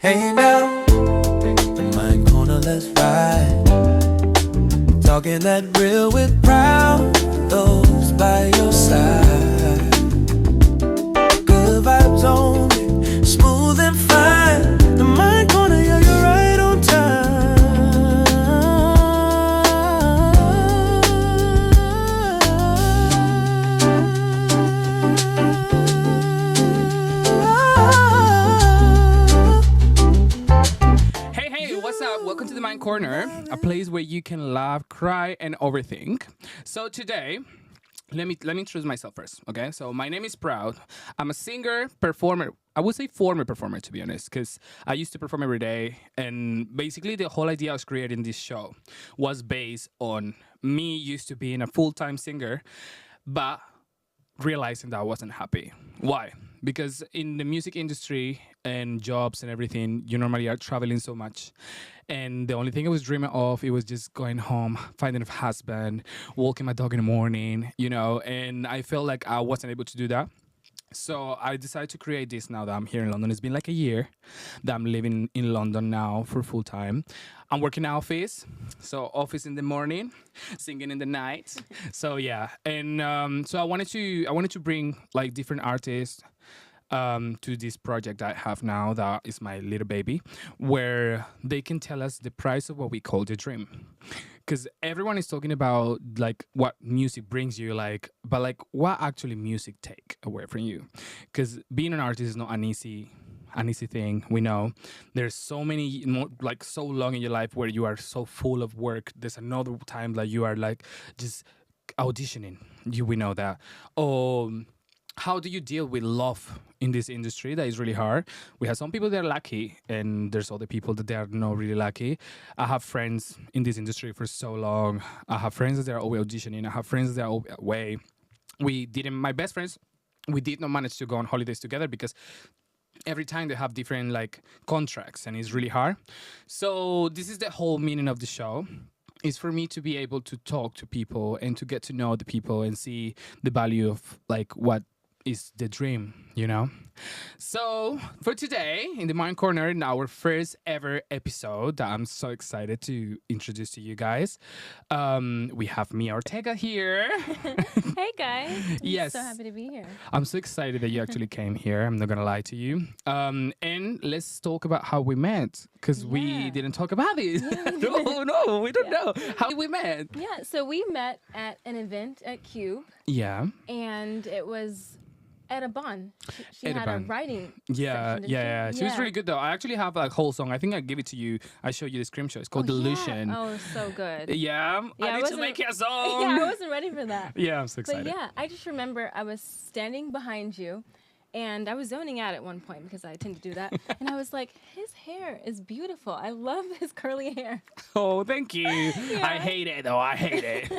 Hey now, the mind corner, let's ride. Talking that real with proud, those by your side. Good vibes only, smooth and fine. The mind corner, yeah, you're right on Welcome to the Mind Corner, a place where you can laugh, cry, and overthink. So today, let me introduce myself first, okay? So my name is Proud. I'm a singer, performer. I would say former performer, to be honest, because I used to perform every day. And basically, the whole idea I was creating this show was based on me used to being a full-time singer, but realizing that I wasn't happy. Why? Because in the music industry and jobs and everything, you normally are traveling so much. And the only thing I was dreaming of, it was just going home, finding a husband, walking my dog in the morning, and I felt like I wasn't able to do that. So I decided to create this now that I'm here in London. It's been like a year that I'm living in London now for full time. I'm working office, so office in the morning, singing in the night. So yeah, and so I wanted to bring like different artists to this project I have now that is my little baby, where they can tell us the price of what we call the dream. Because everyone is talking about like what music brings you, but what actually music take away from you. Because being an artist is not an easy thing. We know there's so many so long in your life where you are so full of work. There's another time that you are like just auditioning. We know that. How do you deal with love in this industry? That is really hard. We have some people that are lucky, and there's other people that they are not really lucky. I have friends in this industry for so long. I have friends that are always auditioning. I have friends that are always away. My best friends, we did not manage to go on holidays together because every time they have different contracts, and it's really hard. So this is the whole meaning of the show. Is for me to be able to talk to people and to get to know the people and see the value of what is the dream, So for today, in the Mind Corner, in our first ever episode that I'm so excited to introduce to you guys, we have Mia Ortega here. Hey guys. Yes. I'm so happy to be here. I'm so excited that you actually came here. I'm not going to lie to you. And let's talk about how we met, because we didn't talk about this. No, we don't know. How we met? Yeah, so we met at an event at Q. Yeah. And it was at a bond. She had a a writing Yeah. section, She was really good though. I actually have a whole song. I think I give it to you. I showed you the screenshot. It's called Delusion. Yeah. Oh, so good. Yeah. I need to make it a song. Yeah, I wasn't ready for that. Yeah, I'm so excited. But yeah, I just remember I was standing behind you. And I was zoning out at one point because I tend to do that. And I was like, his hair is beautiful. I love his curly hair. Oh, thank you. Yeah. I hate it though. I hate it.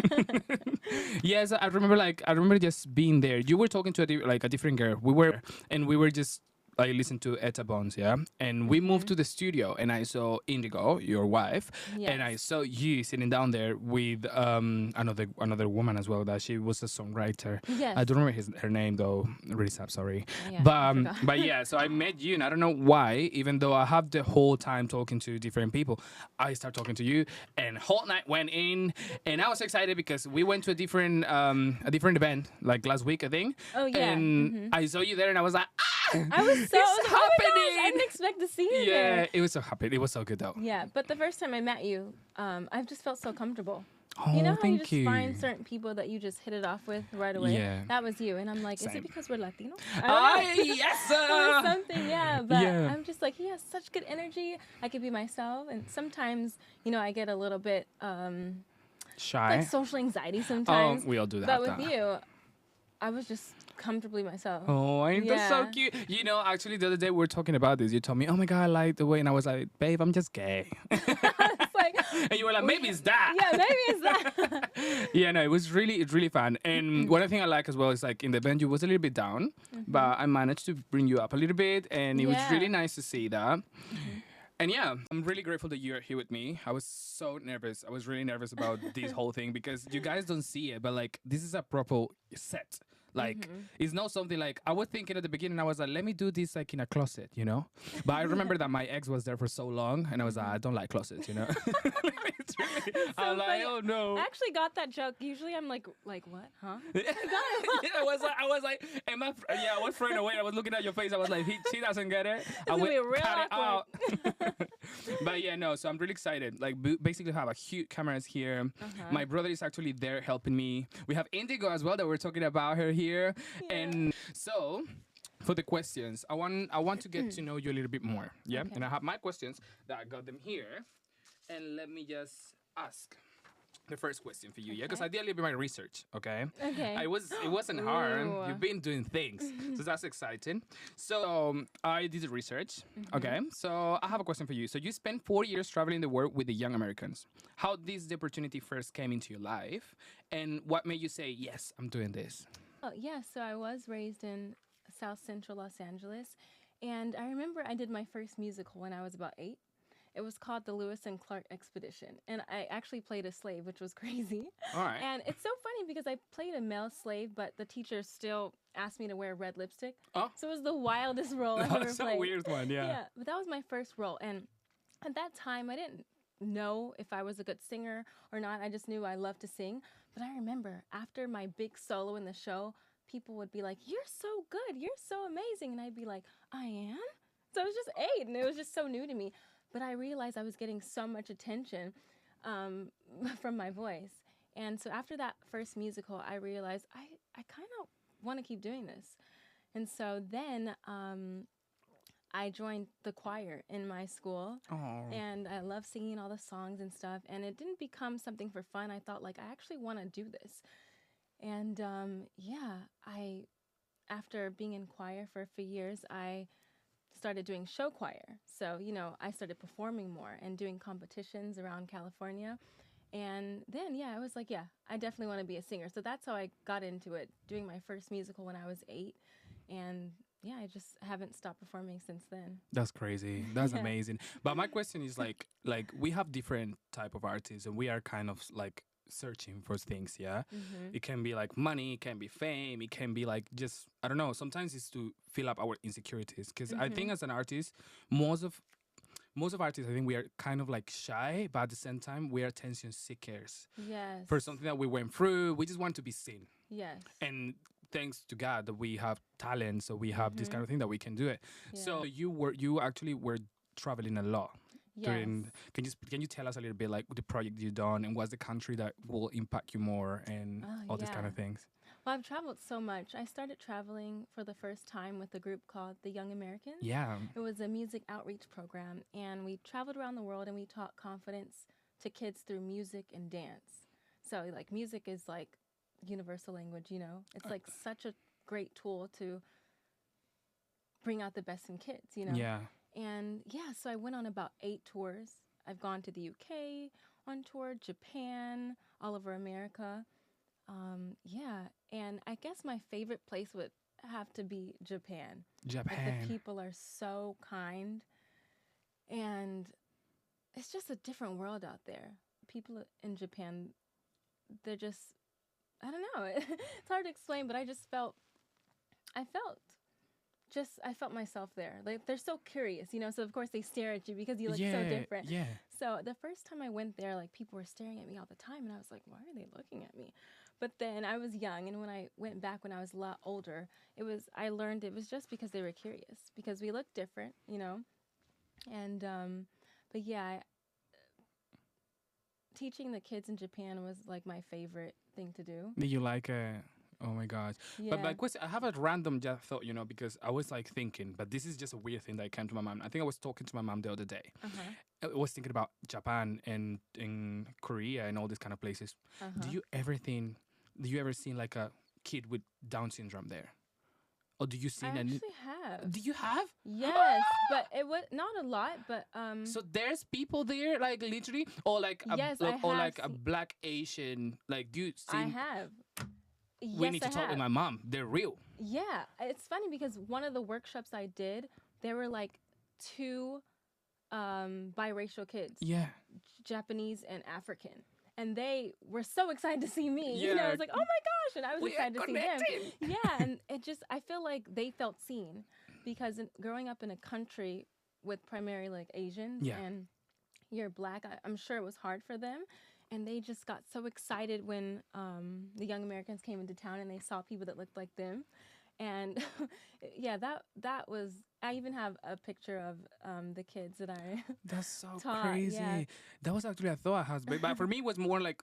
Yes, I remember just being there. You were talking to a different girl. We were just listened to Ep.1, yeah? And we moved to the studio, and I saw Indigo, your wife, and I saw you sitting down there with another woman as well, that she was a songwriter. Yes. I don't remember her name, though. Really sad, sorry. Yeah, but yeah, so I met you, and I don't know why, even though I have the whole time talking to different people, I start talking to you, and whole night went in, and I was excited because we went to a different event, last week, I think. Oh, yeah. And I saw you there, and I was like, I was so it's happening. Oh my gosh, I didn't expect to see you there. Yeah, it was so happy. It was so good though. Yeah, but the first time I met you, I just felt so comfortable. Oh, you know how you thank just find certain people that you just hit it off with right away? Yeah. That was you. And I'm like, Same. is it because we're Latino? Yes, Or something, yeah. But Yeah. I'm just like, he has such good energy. I could be myself. And sometimes, I get a little bit shy. social anxiety sometimes. Oh, we all do that. But with you, I was just comfortably myself. Oh, that's so cute. Actually, the other day we were talking about this. You told me, oh my God, I like the way. And I was like, babe, I'm just gay. It's like, and you were like, maybe it's that. Yeah, maybe it's that. Yeah, no, it's really fun. And one thing I like as well is in the band, you was a little bit down, but I managed to bring you up a little bit. And it was really nice to see that. And yeah, I'm really grateful that you're here with me. I was so nervous. I was really nervous about this whole thing because you guys don't see it, but this is a proper set. Like, it's not something like, I was thinking at the beginning, I was like, let me do this like in a closet, you know? But I remember that my ex was there for so long, and I was like, I don't like closets, you know? I'm like, funny. oh no. I actually got that joke. Usually I'm like what? Huh? Yeah, I was like, and I was throwing away. I was looking at your face. I was like, she doesn't get it. I gonna will be real cut it out. awkward. But yeah, no. So I'm really excited. Like, basically, have a huge cameras here. My brother is actually there helping me. We have Indigo as well that we're talking about her here, and so. For the questions, I want to get to know you a little bit more. Yeah, Okay. and I have my questions that I got them here, and let me just ask the first question for you. Yeah, because I did a little bit of my research. Okay. Okay. It wasn't hard. Ooh. You've been doing things, so that's exciting. So I did the research. Okay. So I have a question for you. So you spent 4 years traveling the world with the young Americans. How did the opportunity first came into your life, and what made you say yes, I'm doing this? Oh, yeah. So I was raised in South Central Los Angeles, and I remember I did my first musical when I was about 8. It was called the Lewis and Clark Expedition, and I actually played a slave, which was crazy. All right. And it's so funny because I played a male slave, but the teacher still asked me to wear red lipstick. Oh. So it was the wildest role I've ever That's a played. weird one. Yeah. But that was my first role, and at that time I didn't know if I was a good singer or not. I just knew I loved to sing. But I remember after my big solo in the show, people would be like, "You're so good, you're so amazing," and I'd be like, "I am?" So I was just 8, and it was just so new to me. But I realized I was getting so much attention from my voice. And so after that first musical, I realized I kind of want to keep doing this. And so then I joined the choir in my school. Oh. And I love singing all the songs and stuff. And it didn't become something for fun. I thought, like, I actually want to do this. And after being in choir for a few years, I started doing show choir. So, I started performing more and doing competitions around California. And then, I was like, I definitely want to be a singer. So that's how I got into it, doing my first musical when I was 8. And I just haven't stopped performing since then. That's crazy. That's amazing. But my question is like we have different type of artists, and we are kind of like searching for things. Yeah, it can be like money, it can be fame, it can be like just I don't know. Sometimes it's to fill up our insecurities. Because I think as an artist, most of artists, I think we are kind of like shy, but at the same time, we are attention seekers. Yes. For something that we went through, we just want to be seen. Yes. And thanks to God that we have talent, so we have this kind of thing that we can do it. Yeah. So you actually were traveling a lot. Yes. Can you tell us a little bit like the project you've done and what's the country that will impact you more and all these kind of things? Well, I've traveled so much. I started traveling for the first time with a group called the Young Americans. Yeah. It was a music outreach program, and we traveled around the world and we taught confidence to kids through music and dance. So like music is like universal language, It's like such a great tool to bring out the best in kids, Yeah. And so I went on about 8 tours. I've gone to the UK on tour, Japan, all over America. And I guess my favorite place would have to be Japan. Japan. Like, the people are so kind, and it's just a different world out there. People in Japan, they're just, I don't know. It's hard to explain, but I felt myself there. Like, they're so curious, So of course they stare at you because you look so different. Yeah. So the first time I went there, like, people were staring at me all the time, and I was like, why are they looking at me? But then I was young, and when I went back when I was a lot older, I learned it was just because they were curious, because we look different, And but teaching the kids in Japan was like my favorite thing to do. Did you like oh my gosh. Yeah. But my question, I have a random just thought, because I was like thinking, but this is just a weird thing that came to my mind. I think I was talking to my mom the other day. I was thinking about Japan and in Korea and all these kind of places. Do you ever see like a kid with Down syndrome there? Or do you see I any? actually have. Do you have? Yes, but it was not a lot, but So there's people there, like literally, or like Yes, I or have like a seen- Black Asian, like do you see? I have. Yes, We need to I talk have. with my mom. They're real. Yeah, it's funny because one of the workshops I did, there were like 2 biracial kids, Yeah. Japanese and African. and they were so excited to see me. You know, Yeah. I was like, oh my gosh, and I was We are excited to see them. connected. Yeah, and it just I feel like they felt seen because growing up in a country with primarily like Asians Yeah. and you're black, I'm sure it was hard for them. And they just got so excited when the young Americans came into town and they saw people that looked like them. And yeah, that was. I even have a picture of the kids that I That's so taught. crazy. Yeah. That was actually a thought I had, but for me, it was more like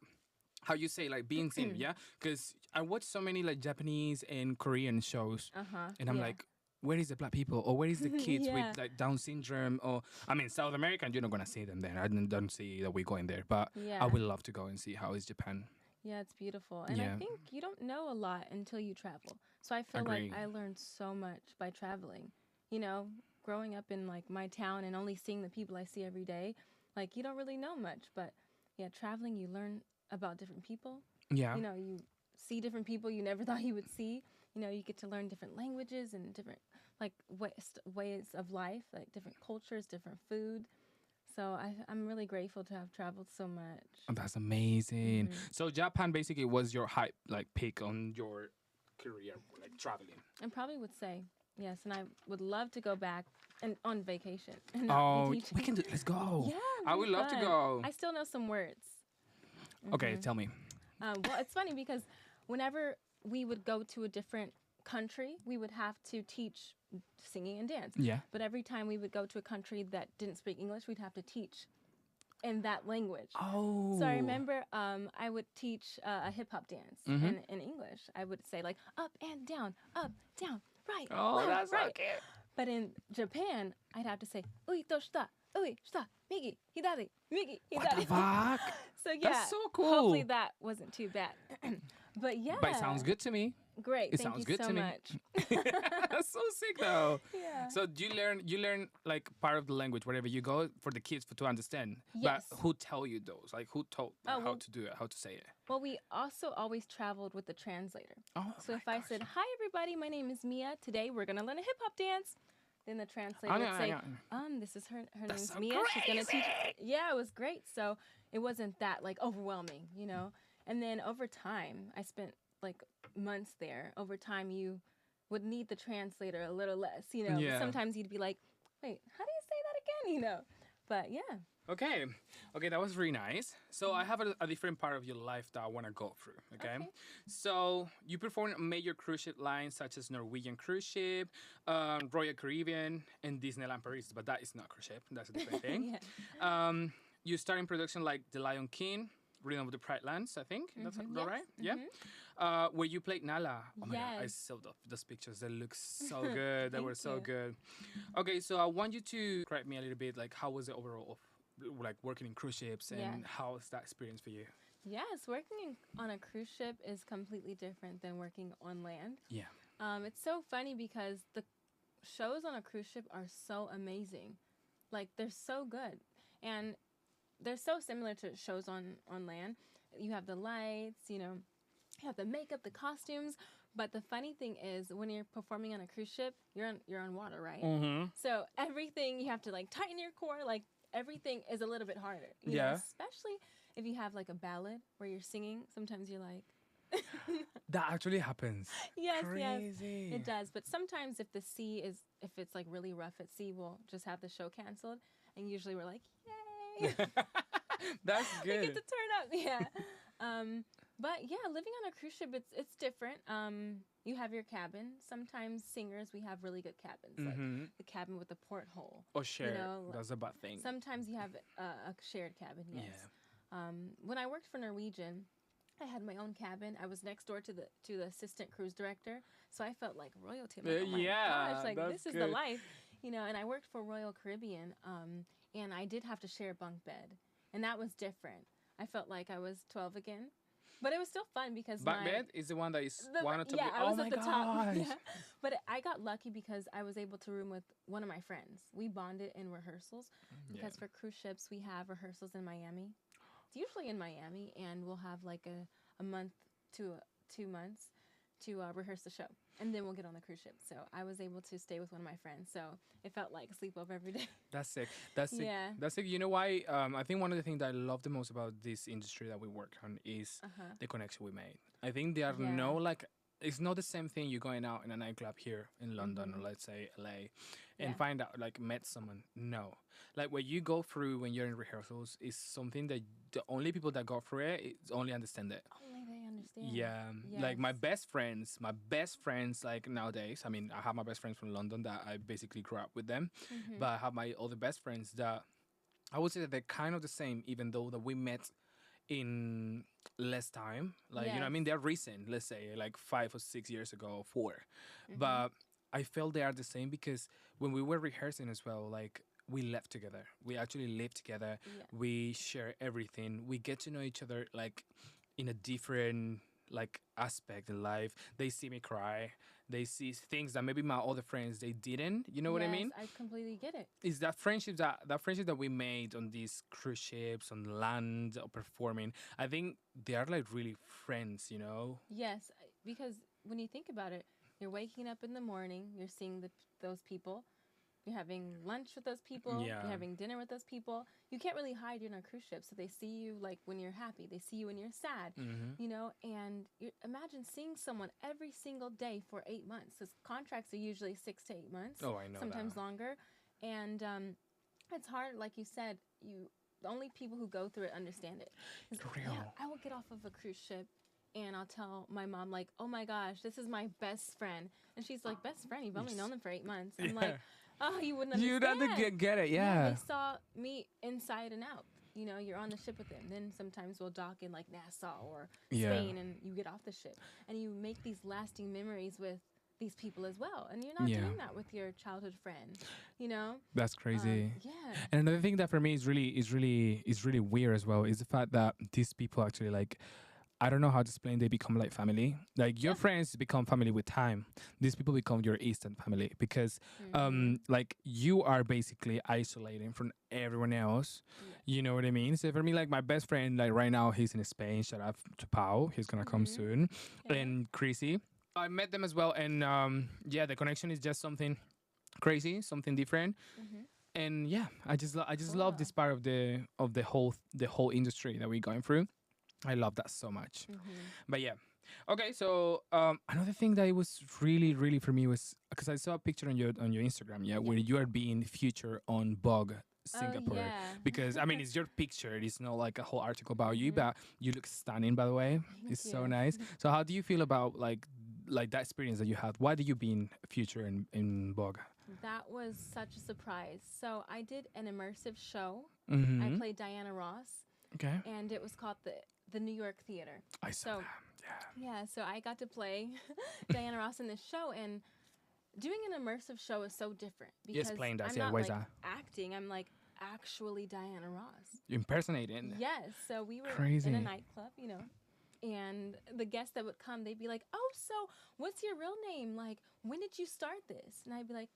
how you say, like being seen, yeah? Because I watch so many like Japanese and Korean shows, and I'm yeah. like, where is the black people, or where is the kids Yeah. with like Down syndrome, or I mean, South American, you're not gonna see them there. I don't see that we're going there, but I Yeah. would love to go and see how is Japan. Yeah, it's beautiful. And Yeah. I think you don't know a lot until you travel. So I feel Agree. like I learned so much by traveling. You know, growing up in like my town and only seeing the people I see every day, like you don't really know much. But yeah, traveling, you learn about different people. Yeah. You know, you see different people you never thought you would see. You know, you get to learn different languages and different like ways of life, like different cultures, different food. So I'm really grateful to have traveled so much. Oh, that's amazing. Mm-hmm. So Japan basically was your hype, like peak on your career, like traveling. I probably would say yes, and I would love to go back and on vacation. And not Oh, be teaching. we can do. Let's go. Yeah, I it'd would be love to fun. go. I still know some words. Okay, tell me. Well, it's funny because whenever we would go to a different country, we would have to teach singing and dance. Yeah. But every time we would go to a country that didn't speak English, we'd have to teach in that language. Oh. So I remember I would teach a hip hop dance in English. I would say like up, down, right, Oh, left, that's so right. cute. But in Japan, I'd have to say ui to shita, migi, hidari, migi, What the hidari. fuck? So yeah, That's so cool. Hopefully that wasn't too bad. But yeah, But it sounds good to me. Great. It Thank sounds you good so to me. much. That's so sick though. Yeah. So do you learn like part of the language wherever you go for the kids to understand. Yes. But who tell you those? Like who told Oh, how well- to do it, how to say it? Well, we also always traveled with the translator. Oh. So my if I gosh. said, "Hi everybody, my name is Mia. Today we're gonna learn a hip hop dance," then the translator Oh, would yeah, say, yeah. This is her That's name's so Mia. She's gonna teach." crazy. Yeah, it was great. So it wasn't that like overwhelming, you know. And then over time, I spent like months there. Over time, you would need the translator a little less, you know. Yeah. Sometimes you'd be like, "Wait, how do you say that again?" You know. But yeah. Okay. Okay, that was really nice. So I have a different part of your life that I want to go through. Okay? Okay. So you perform on major cruise ship lines such as Norwegian Cruise Ship, Royal Caribbean, and Disneyland Paris. But that is not cruise ship. That's a different thing. Yeah. You start in production like The Lion King, Rhythm of the Pride Lands, I think. That's Yes. right? Yeah. Where you played Nala. Oh my God, I Yes. saw those pictures. They look so good. They were Thank so you. good. Okay, so I want you to describe me a little bit, like how was it overall of like working in cruise ships and Yeah. how was that experience for you? Yes, working on a cruise ship is completely different than working on land. Yeah. It's so funny because the shows on a cruise ship are so amazing. Like, they're so good. And they're so similar to shows on land. You have the lights, you know, you have the makeup, the costumes. But the funny thing is, when you're performing on a cruise ship, you're on water, right? Mm-hmm. So everything, you have to, like, tighten your core. Like, everything is a little bit harder. You Yeah. know, especially if you have, like, a ballad where you're singing. Sometimes you're like... That actually happens. Yes, Crazy. yes, it does. But sometimes if it's like really rough at sea, we'll just have the show canceled. And usually we're like, yay, That's we get good. to turn up. Yeah. But yeah, living on a cruise ship, it's different. You have your cabin. Sometimes singers, we have really good cabins, like Mhm. the cabin with the porthole. Or share. know, That's a bad thing. Sometimes you have a shared cabin. Yes. When I worked for Norwegian, I had my own cabin. I was next door to the assistant cruise director, so I felt like royalty. I'm like, oh my Yeah, gosh, like that's this is the good. life, you know. And I worked for Royal Caribbean, and I did have to share a bunk bed, and that was different. I felt like I was 12 again, but it was still fun because Back my bed is the one that is the- one on top. yeah, of I was oh at my the top. gosh. Yeah. But I got lucky because I was able to room with one of my friends. We bonded in rehearsals because for cruise ships we have rehearsals in Miami. It's usually in Miami, and we'll have like a month to 2 months to rehearse the show, and then we'll get on the cruise ship. So I was able to stay with one of my friends. So it felt like a sleepover every day. That's sick. That's sick. Yeah. That's sick. You know why? I think one of the things that I love the most about this industry that we work on is the connection we made. I think there are no like. It's not the same thing you going out in a nightclub here in London or let's say LA and find out like met someone. No. Like what you go through when you're in rehearsals is something that the only people that go through it only understand it. Only they understand. Yeah. Like my best friends like nowadays, I mean, I have my best friends from London that I basically grew up with them, but I have my other best friends that I would say that they're kind of the same, even though that we met in less time, like you know what I mean, they're recent, let's say like 5 or 6 years ago or 4, but I felt they are the same because when we were rehearsing as well, like we left together, we actually live together, we share everything, we get to know each other like in a different like aspect in life. They see me cry, they see things that maybe my other friends they didn't, you know what I mean? I completely get it. Is that friendship that we made on these cruise ships, on land, or performing, I think they are like really friends, you know? Yes, because when you think about it, you're waking up in the morning, you're seeing those people, you're having lunch with those people, you're having dinner with those people. You can't really hide in a cruise ship, so they see you like when you're happy, they see you when you're sad, you know, and imagine seeing someone every single day for 8 months. Because contracts are usually 6 to 8 months. Oh, I know sometimes that. longer. And it's hard, like you said, the only people who go through it understand it. Real. Yeah, I will get off of a cruise ship and I'll tell my mom, like, oh my gosh, this is my best friend. And she's like, best friend? You've only known them for 8 months. I'm like, oh, you wouldn't understand. You'd have to get it, They saw me inside and out. You know, you're on the ship with them. Then sometimes we'll dock in like Nassau or Spain and you get off the ship. And you make these lasting memories with these people as well. And you're not doing that with your childhood friend, you know? That's crazy. Yeah. And another thing that for me is really weird as well is the fact that these people actually like, I don't know how to explain, they become like family. Like your friends become family with time. These people become your instant family because like you are basically isolating from everyone else. You know what I mean? So for me, like my best friend, like right now he's in Spain. Shout out to Pau. He's gonna come soon. And Chrissy. I met them as well, and the connection is just something crazy, something different. And yeah, I just love this part of the whole industry that we're going through. I love that so much. But yeah. Okay, so another thing that it was really for me was because I saw a picture on your Instagram, where you are being featured on Vogue Singapore. Oh, yeah. Because I mean it's your picture, it's not like a whole article about you, but you look stunning, by the way. It's so nice. So how do you feel about like that experience that you had? Why did you being featured in Vogue? That was such a surprise. So I did an immersive show. I played Diana Ross. Okay. And it was called the New York Theater. I saw that. Yeah, so I got to play Diana Ross in this show, and doing an immersive show is so different because explain that. I'm Yeah, not why is like that? acting. I'm like actually Diana Ross. Impersonating. Yes, so we were Crazy. in a nightclub, you know, and the guests that would come, they'd be like, "Oh, so what's your real name? Like, when did you start this?" And I'd be like,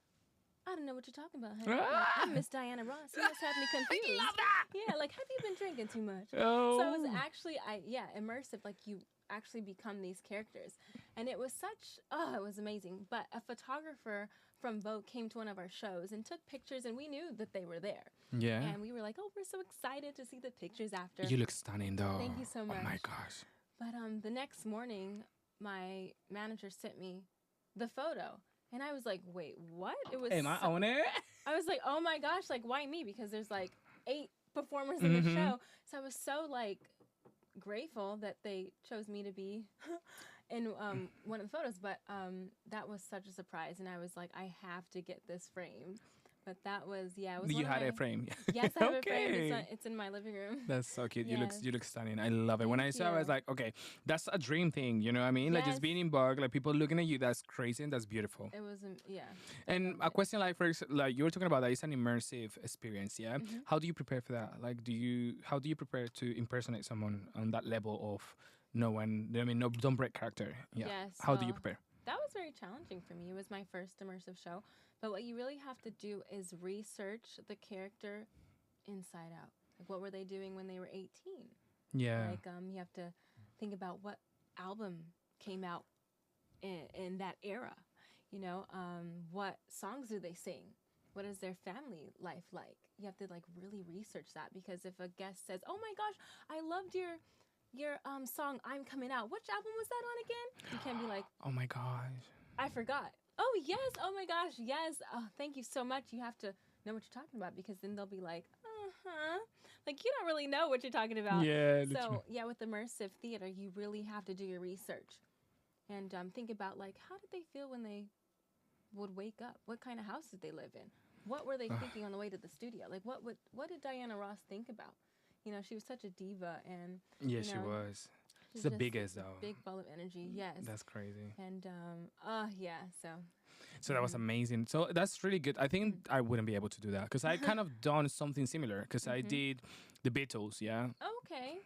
I don't know what you're talking about, honey. Like, I'm Miss Diana Ross. You must have me confused. I love that. Yeah, like, have you been drinking too much? Oh. So it was actually, immersive. Like, you actually become these characters. And it was it was amazing. But a photographer from Vogue came to one of our shows and took pictures, and we knew that they were there. Yeah. And we were like, oh, we're so excited to see the pictures after. You look stunning, though. Thank you so much. Oh, my gosh. But the next morning, my manager sent me the photo. And I was like, wait, what? It was. Am I on it? I was like, oh my gosh, like, why me? Because there's like 8 performers in the show. So I was so like grateful that they chose me to be in one of the photos. But that was such a surprise. And I was like, I have to get this framed. But that was, it was You had a frame. Yes, I have a frame. Okay. It's in my living room. That's so cute. Yes. You look stunning. I love it. When I saw it, I was you. like, okay, that's a dream thing. You know what I mean? Like just Yes. being in Vogue, like people looking at you, that's crazy and that's beautiful. It was, And a question like first, like you were talking about that, it's an immersive experience, yeah? How do you prepare for that? Like, how do you prepare to impersonate someone on that level of don't break character? Yeah. Yes, How do you well, prepare? That was very challenging for me. It was my first immersive show. But what you really have to do is research the character inside out. Like, what were they doing when they were 18? Yeah. Like, you have to think about what album came out in that era. You know, what songs do they sing? What is their family life like? You have to like really research that, because if a guest says, "Oh my gosh, I loved your song I'm Coming Out. Which album was that on again?" You can't be like, Oh my gosh. "I forgot." "Oh yes, oh my gosh, yes. Oh, thank you so much." You have to know what you're talking about, because then they'll be like, "Uh-huh." Like you don't really know what you're talking about. Yeah, literally. So, yeah, with immersive theater, you really have to do your research and think about like how did they feel when they would wake up? What kind of house did they live in? What were they thinking on the way to the studio? Like what did Diana Ross think about? You know, she was such a diva, and Yeah, you she know, was. she's It's the just biggest though. big ball of energy. Yes. That's crazy. And yeah, so So that was amazing. So that's really good. I think I wouldn't be able to do that because I kind of done something similar because I did the Beatles. Yeah. okay.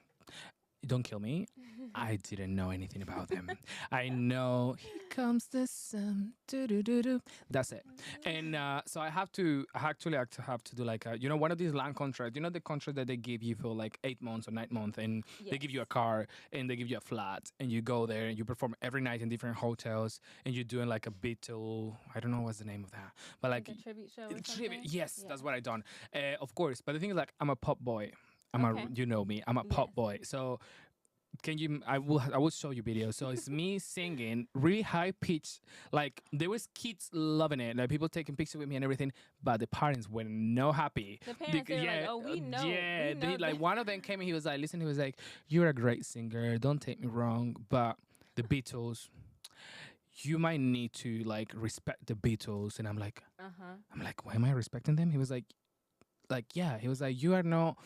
Don't kill me. I didn't know anything about them. I know here comes the sun. Do. That's it. And so I actually have to do like one of these land contracts. You know the contract that they give you for like 8 months or 9 months, and they give you a car and they give you a flat, and you go there and you perform every night in different hotels, and you're doing like a Beatle. I don't know what's the name of that, but like a tribute show or tribute. something? Yes, Yeah. that's what I done. Of course, but the thing is like I'm a pop boy. Okay. You know me. I'm a pop Yes. boy. So can you? I will show you videos. So it's me singing really high pitch. Like there was kids loving it. Like people taking pictures with me and everything. But the parents were not happy. The parents, they were like, "Oh, we know. Yeah, we know like that." one of them came and he was like, "Listen," he was like, "You're a great singer. Don't take me wrong, but the Beatles." You might need to like respect the Beatles, and I'm like, why am I respecting them? He was like, yeah. He was like, you are not.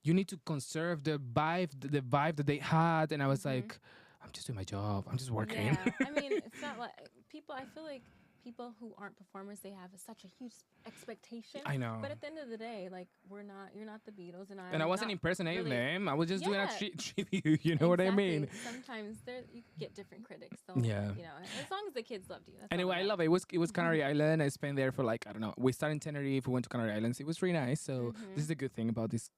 You need to conserve the vibe that they had, and I was like, I'm just doing my job. I'm just working. Yeah, I mean, it's not like people. I feel like people who aren't performers, they have such a huge expectation. I know. But at the end of the day, like you're not the Beatles, And I wasn't impersonating really, them. I was just doing a Yeah. tribute. You know what I mean? Sometimes you get different critics. So, Yeah. You know, as long as the kids loved you. That's all Anyway, that I love it. It was Canary Island. I spent there for like, I don't know. We started in Tenerife. We went to Canary Islands. It was really nice. So this is the good thing about this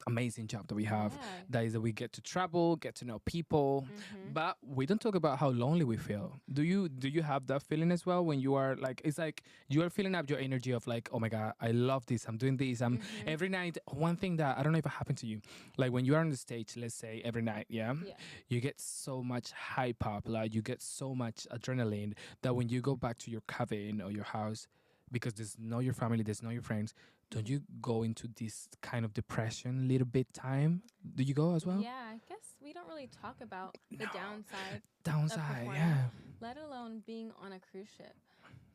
amazing job that we have. Yeah. That is that we get to travel, get to know people, but we don't talk about how lonely we feel. Do you have that feeling as well when you are like, it's like you are filling up your energy of like, oh my god, I love this, I'm doing this, I'm every night. One thing that I don't know if it happened to you, like when you are on the stage, let's say every night, yeah. You get so much hype up, like you get so much adrenaline that when you go back to your cabin or your house, because there's no your family, there's no your friends, don't you go into this kind of depression a little bit time? Do you go as well? Yeah, I guess we don't really talk about the downside. Downside, performing, yeah. Let alone being on a cruise ship.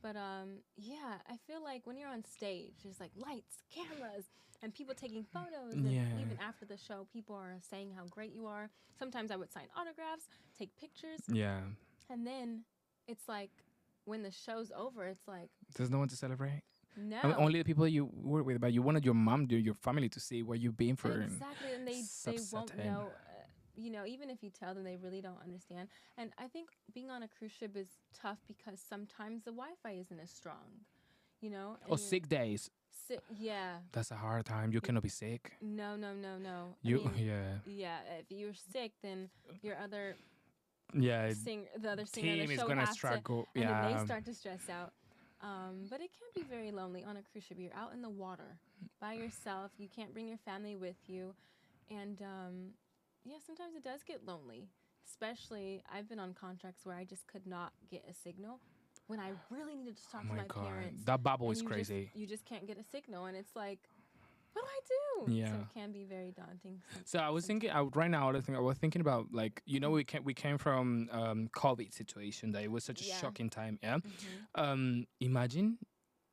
But yeah, I feel like when you're on stage, there's like lights, cameras, and people taking photos. And even after the show, people are saying how great you are. Sometimes I would sign autographs, take pictures. Yeah. And then it's like when the show's over, it's like, There's no one to celebrate? no. I mean, only the people you work with, but you wanted your mom, your family to see where you've been for. Exactly, and they won't upsetting. know. You know, even if you tell them, they really don't understand. And I think being on a cruise ship is tough because sometimes the Wi-Fi isn't as strong. You know. Or sick days. Yeah. That's a hard time. You cannot be sick. No. You I mean, yeah. Yeah, if you're sick, then your other Yeah. the other singer Team of the is show gonna has struggle. to, and then Yeah. they start to stress out. But it can be very lonely on a cruise ship. You're out in the water by yourself. You can't bring your family with you, and yeah, sometimes it does get lonely. Especially, I've been on contracts where I just could not get a signal when I really needed to talk Oh to my my god, parents. that bubble and is crazy. You just can't get a signal, and it's like, what do I do? Yeah. So it can be very daunting. So I was thinking, right now, I was thinking about like, we came from COVID situation that it was such a shocking time. Yeah. Imagine,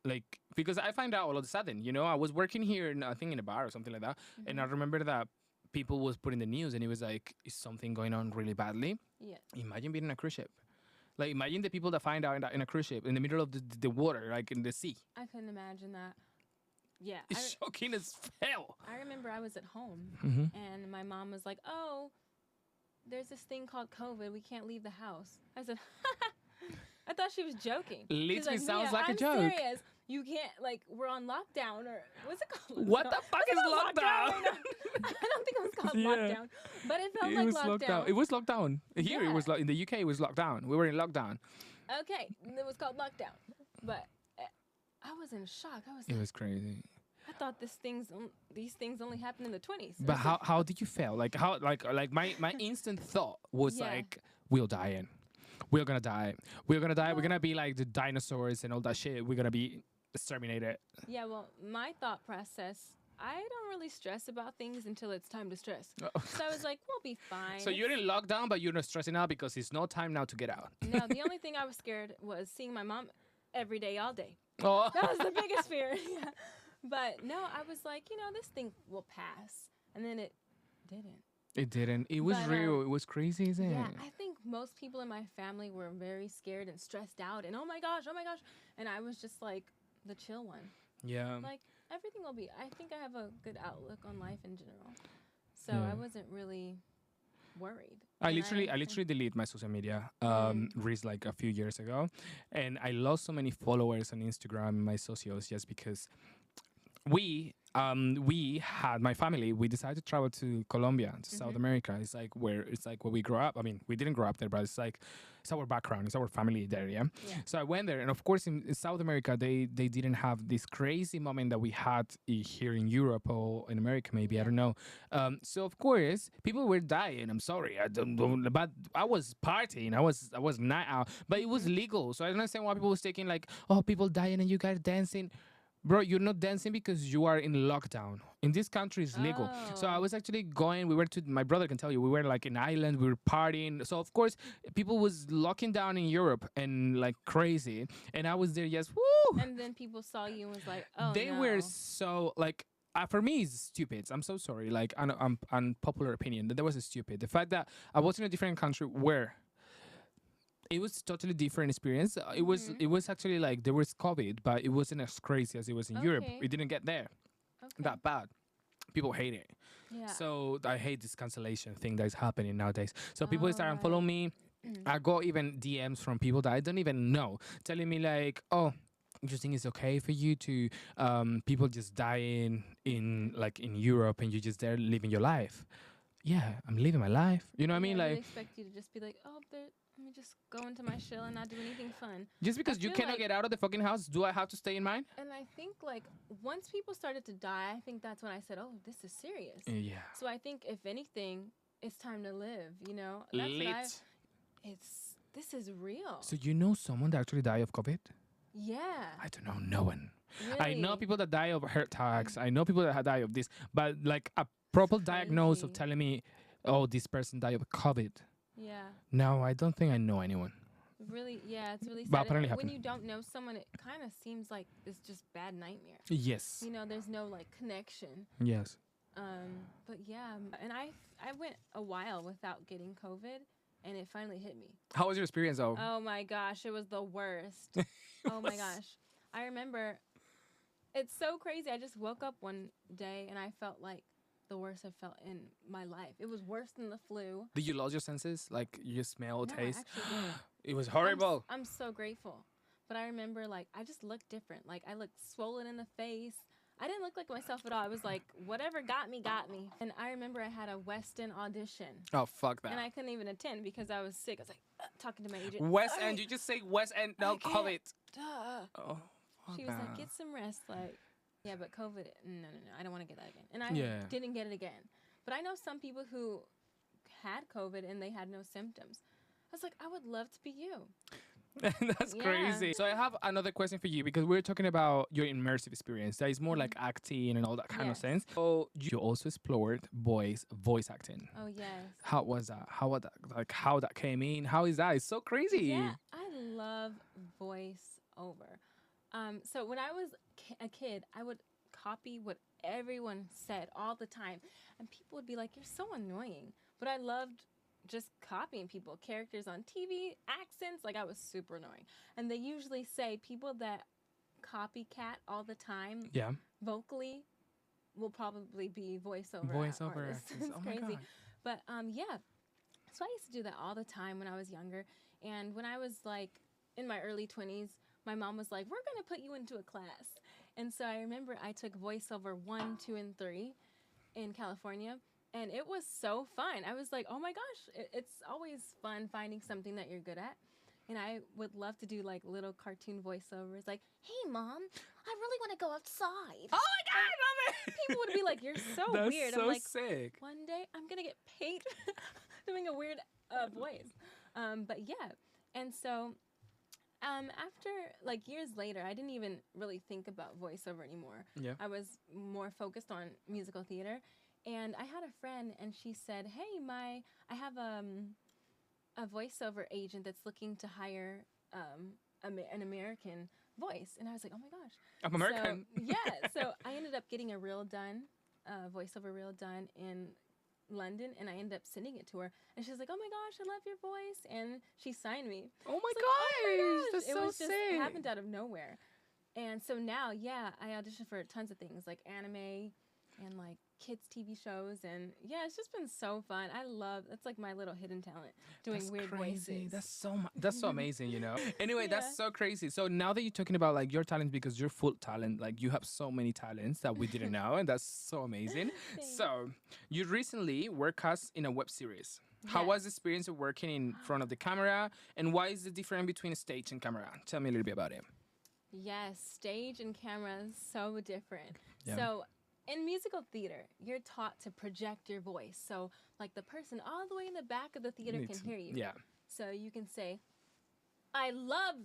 like, because I find out all of a sudden, I was working here, I think in a bar or something like that, and I remember that people was putting the news, and it was like, is something going on really badly? Yeah. Imagine being in a cruise ship. Like, imagine the people that find out in a cruise ship in the middle of the water, like in the sea. I couldn't imagine that. Yeah. It's shocking as hell. I remember I was at home and my mom was like, "Oh, there's this thing called COVID. We can't leave the house." I said, I thought she was joking. She's Literally like, sounds "Mia, like a I'm joke." serious. you can't, like, we're on lockdown, or what's it called? What the fuck is lockdown? I don't think it was called Yeah. lockdown, but it felt It like was lockdown. It was lockdown. Here it was Yeah. in the UK. It was lockdown. We were in lockdown. Okay, it was called lockdown, but I was in shock. It was crazy. I thought these things only happened in the 20s. But how did you feel? Like how like my instant thought was Yeah. like, we'll die in. We're gonna die. We're gonna die. We're gonna be like the dinosaurs and all that shit. We're gonna be exterminated. Yeah, well, my thought process, I don't really stress about things until it's time to stress. So I was like, we'll be fine. So you're in lockdown, but you're not stressing out because it's no time now to get out. No, the only thing I was scared was seeing my mom every day, all day. Oh. That was the biggest fear. Yeah. But no, I was like, this thing will pass. And then it didn't. It didn't. It was But, real. It was crazy, isn't Yeah, it? I think most people in my family were very scared and stressed out and oh my gosh. And I was just like the chill one. Yeah. Like everything will be, I think I have a good outlook on life in general. So Yeah. I wasn't really worried. I And literally deleted my social media reels like a few years ago, and I lost so many followers on Instagram and my socials just because we had my family. We decided to travel to Colombia, to South America. It's like where we grew up. I mean, we didn't grow up there, but it's our background. It's our family there. Yeah. Yeah. So I went there, and of course in South America they didn't have this crazy moment that we had here in Europe or in America maybe. I don't know. So of course people were dying. I'm sorry, I don't but I was partying. I was night out, but it was legal. So I don't understand why people was taking like, oh, people dying and you guys dancing. Bro, you're not dancing because you are in lockdown. In this country, it's legal. So I was actually going. We went to. My brother can tell you. We were like in Ireland. We were partying. So of course, people was locking down in Europe and like crazy. And I was there. Yes, woo. And then people saw you and was like, oh, They no. were so like. For me, it's stupid. I'm so sorry. Like, unpopular opinion. That was stupid. The fact that I was in a different country where it was totally different experience. It was actually like there was COVID, but it wasn't as crazy as it was in Europe. Okay. It didn't get there Okay. that bad. People hate it. Yeah. So I hate this cancellation thing that is happening nowadays. So people start right. unfollowing me. I got even DMs from people that I don't even know telling me like, oh, you think it's okay for you to people just dying in Europe and you just there living your life. Yeah, I'm living my life. You know what I mean? I Like really expect you to just be like, oh, let me just go into my shell and not do anything fun. just because you feel cannot like- get out of the fucking house, do I have to stay in mine? And I think like once people started to die, I think that's when I said, oh, this is serious. Yeah. So I think if anything, it's time to live. That's Lit. this is real. So you know someone that actually died of COVID? Yeah. I don't know no one. I know Really? people that die of heart attacks. I know people that die of this, but like a proper diagnosis of crazy. telling me, oh, this person died of COVID. Yeah. No, I don't think I know anyone. Really, yeah, it's really sad. But apparently When happened. you don't know someone, it kind of seems like it's just bad nightmare. Yes. There's no like connection. Yes. But yeah, and I went a while without getting COVID, and it finally hit me. How was your experience though? Oh my gosh, it was the worst. Oh my gosh. I remember, it's so crazy. I just woke up one day and I felt like the worst I've felt in my life. It was worse than the flu. Did you lose your senses? Like you smell, No, I taste? actually didn't. It was horrible. I'm so grateful. But I remember, like, I just looked different. Like, I looked swollen in the face. I didn't look like myself at all. I was like, whatever got me, got me. And I remember I had a West End audition. Oh, fuck that. And I couldn't even attend because I was sick. I was like, talking to my agent. West "Sorry, End, you just say West End, no I can't. COVID. Duh. Oh, fuck She was like, that. get some rest. Like, yeah, but COVID, no. I don't want to get that again. And I Yeah. didn't get it again. But I know some people who had COVID and they had no symptoms. I was like, I would love to be you. That's Yeah. crazy. So I have another question for you because we're talking about your immersive experience. That is more like acting and all that kind of Mm-hmm. Yes. sense. So you also explored voice acting. Oh, yes. How was that? How that came in? How is that? It's so crazy. Yeah, I love voiceover. So when I was a kid, I would copy what everyone said all the time. And people would be like, you're so annoying. But I loved just copying people, characters on TV, accents. Like, I was super annoying. And they usually say people that copycat all the time Yeah. vocally will probably be voiceover Voiceover artists. artists. It's Oh my crazy. God. But yeah. So I used to do that all the time when I was younger. And when I was like in my early 20s, my mom was like, we're going to put you into a class. And so I remember I took voiceover 1, 2, and 3 in California. And it was so fun. I was like, oh my gosh, it's always fun finding something that you're good at. And I would love to do like little cartoon voiceovers like, hey, Mom, I really want to go outside. Oh my God, I love it. People would be like, you're so That's weird. so I'm like, sick. one day I'm going to get paid doing a weird voice. But yeah. And so after like years later, I didn't even really think about voiceover anymore. Yeah. I was more focused on musical theater. And I had a friend, and she said, hey, I have a voiceover agent that's looking to hire an American voice. And I was like, oh my gosh. I'm American. So, yeah. So I ended up getting a voiceover reel done in London, and I ended up sending it to her. And she's like, oh my gosh, I love your voice. And she signed me. Oh my Like, gosh. oh my gosh. That's It so was just sick. happened out of nowhere. And so now, yeah, I audition for tons of things like anime and like kids TV shows, and yeah, it's just been so fun. That's like my little hidden talent, doing That's weird crazy. voices. That's so amazing, you know. Anyway, Yeah. that's so crazy. So now that you're talking about like your talent, because you're full talent, like you have so many talents that we didn't know, and that's so amazing. So you recently were cast in a web series. How was the experience of working in front of the camera, and why is the difference between stage and camera? Tell me a little bit about it. Yes, stage and camera is so different. Yeah. So in musical theater, you're taught to project your voice. So like the person all the way in the back of the theater can hear you. Yeah. So you can say, I love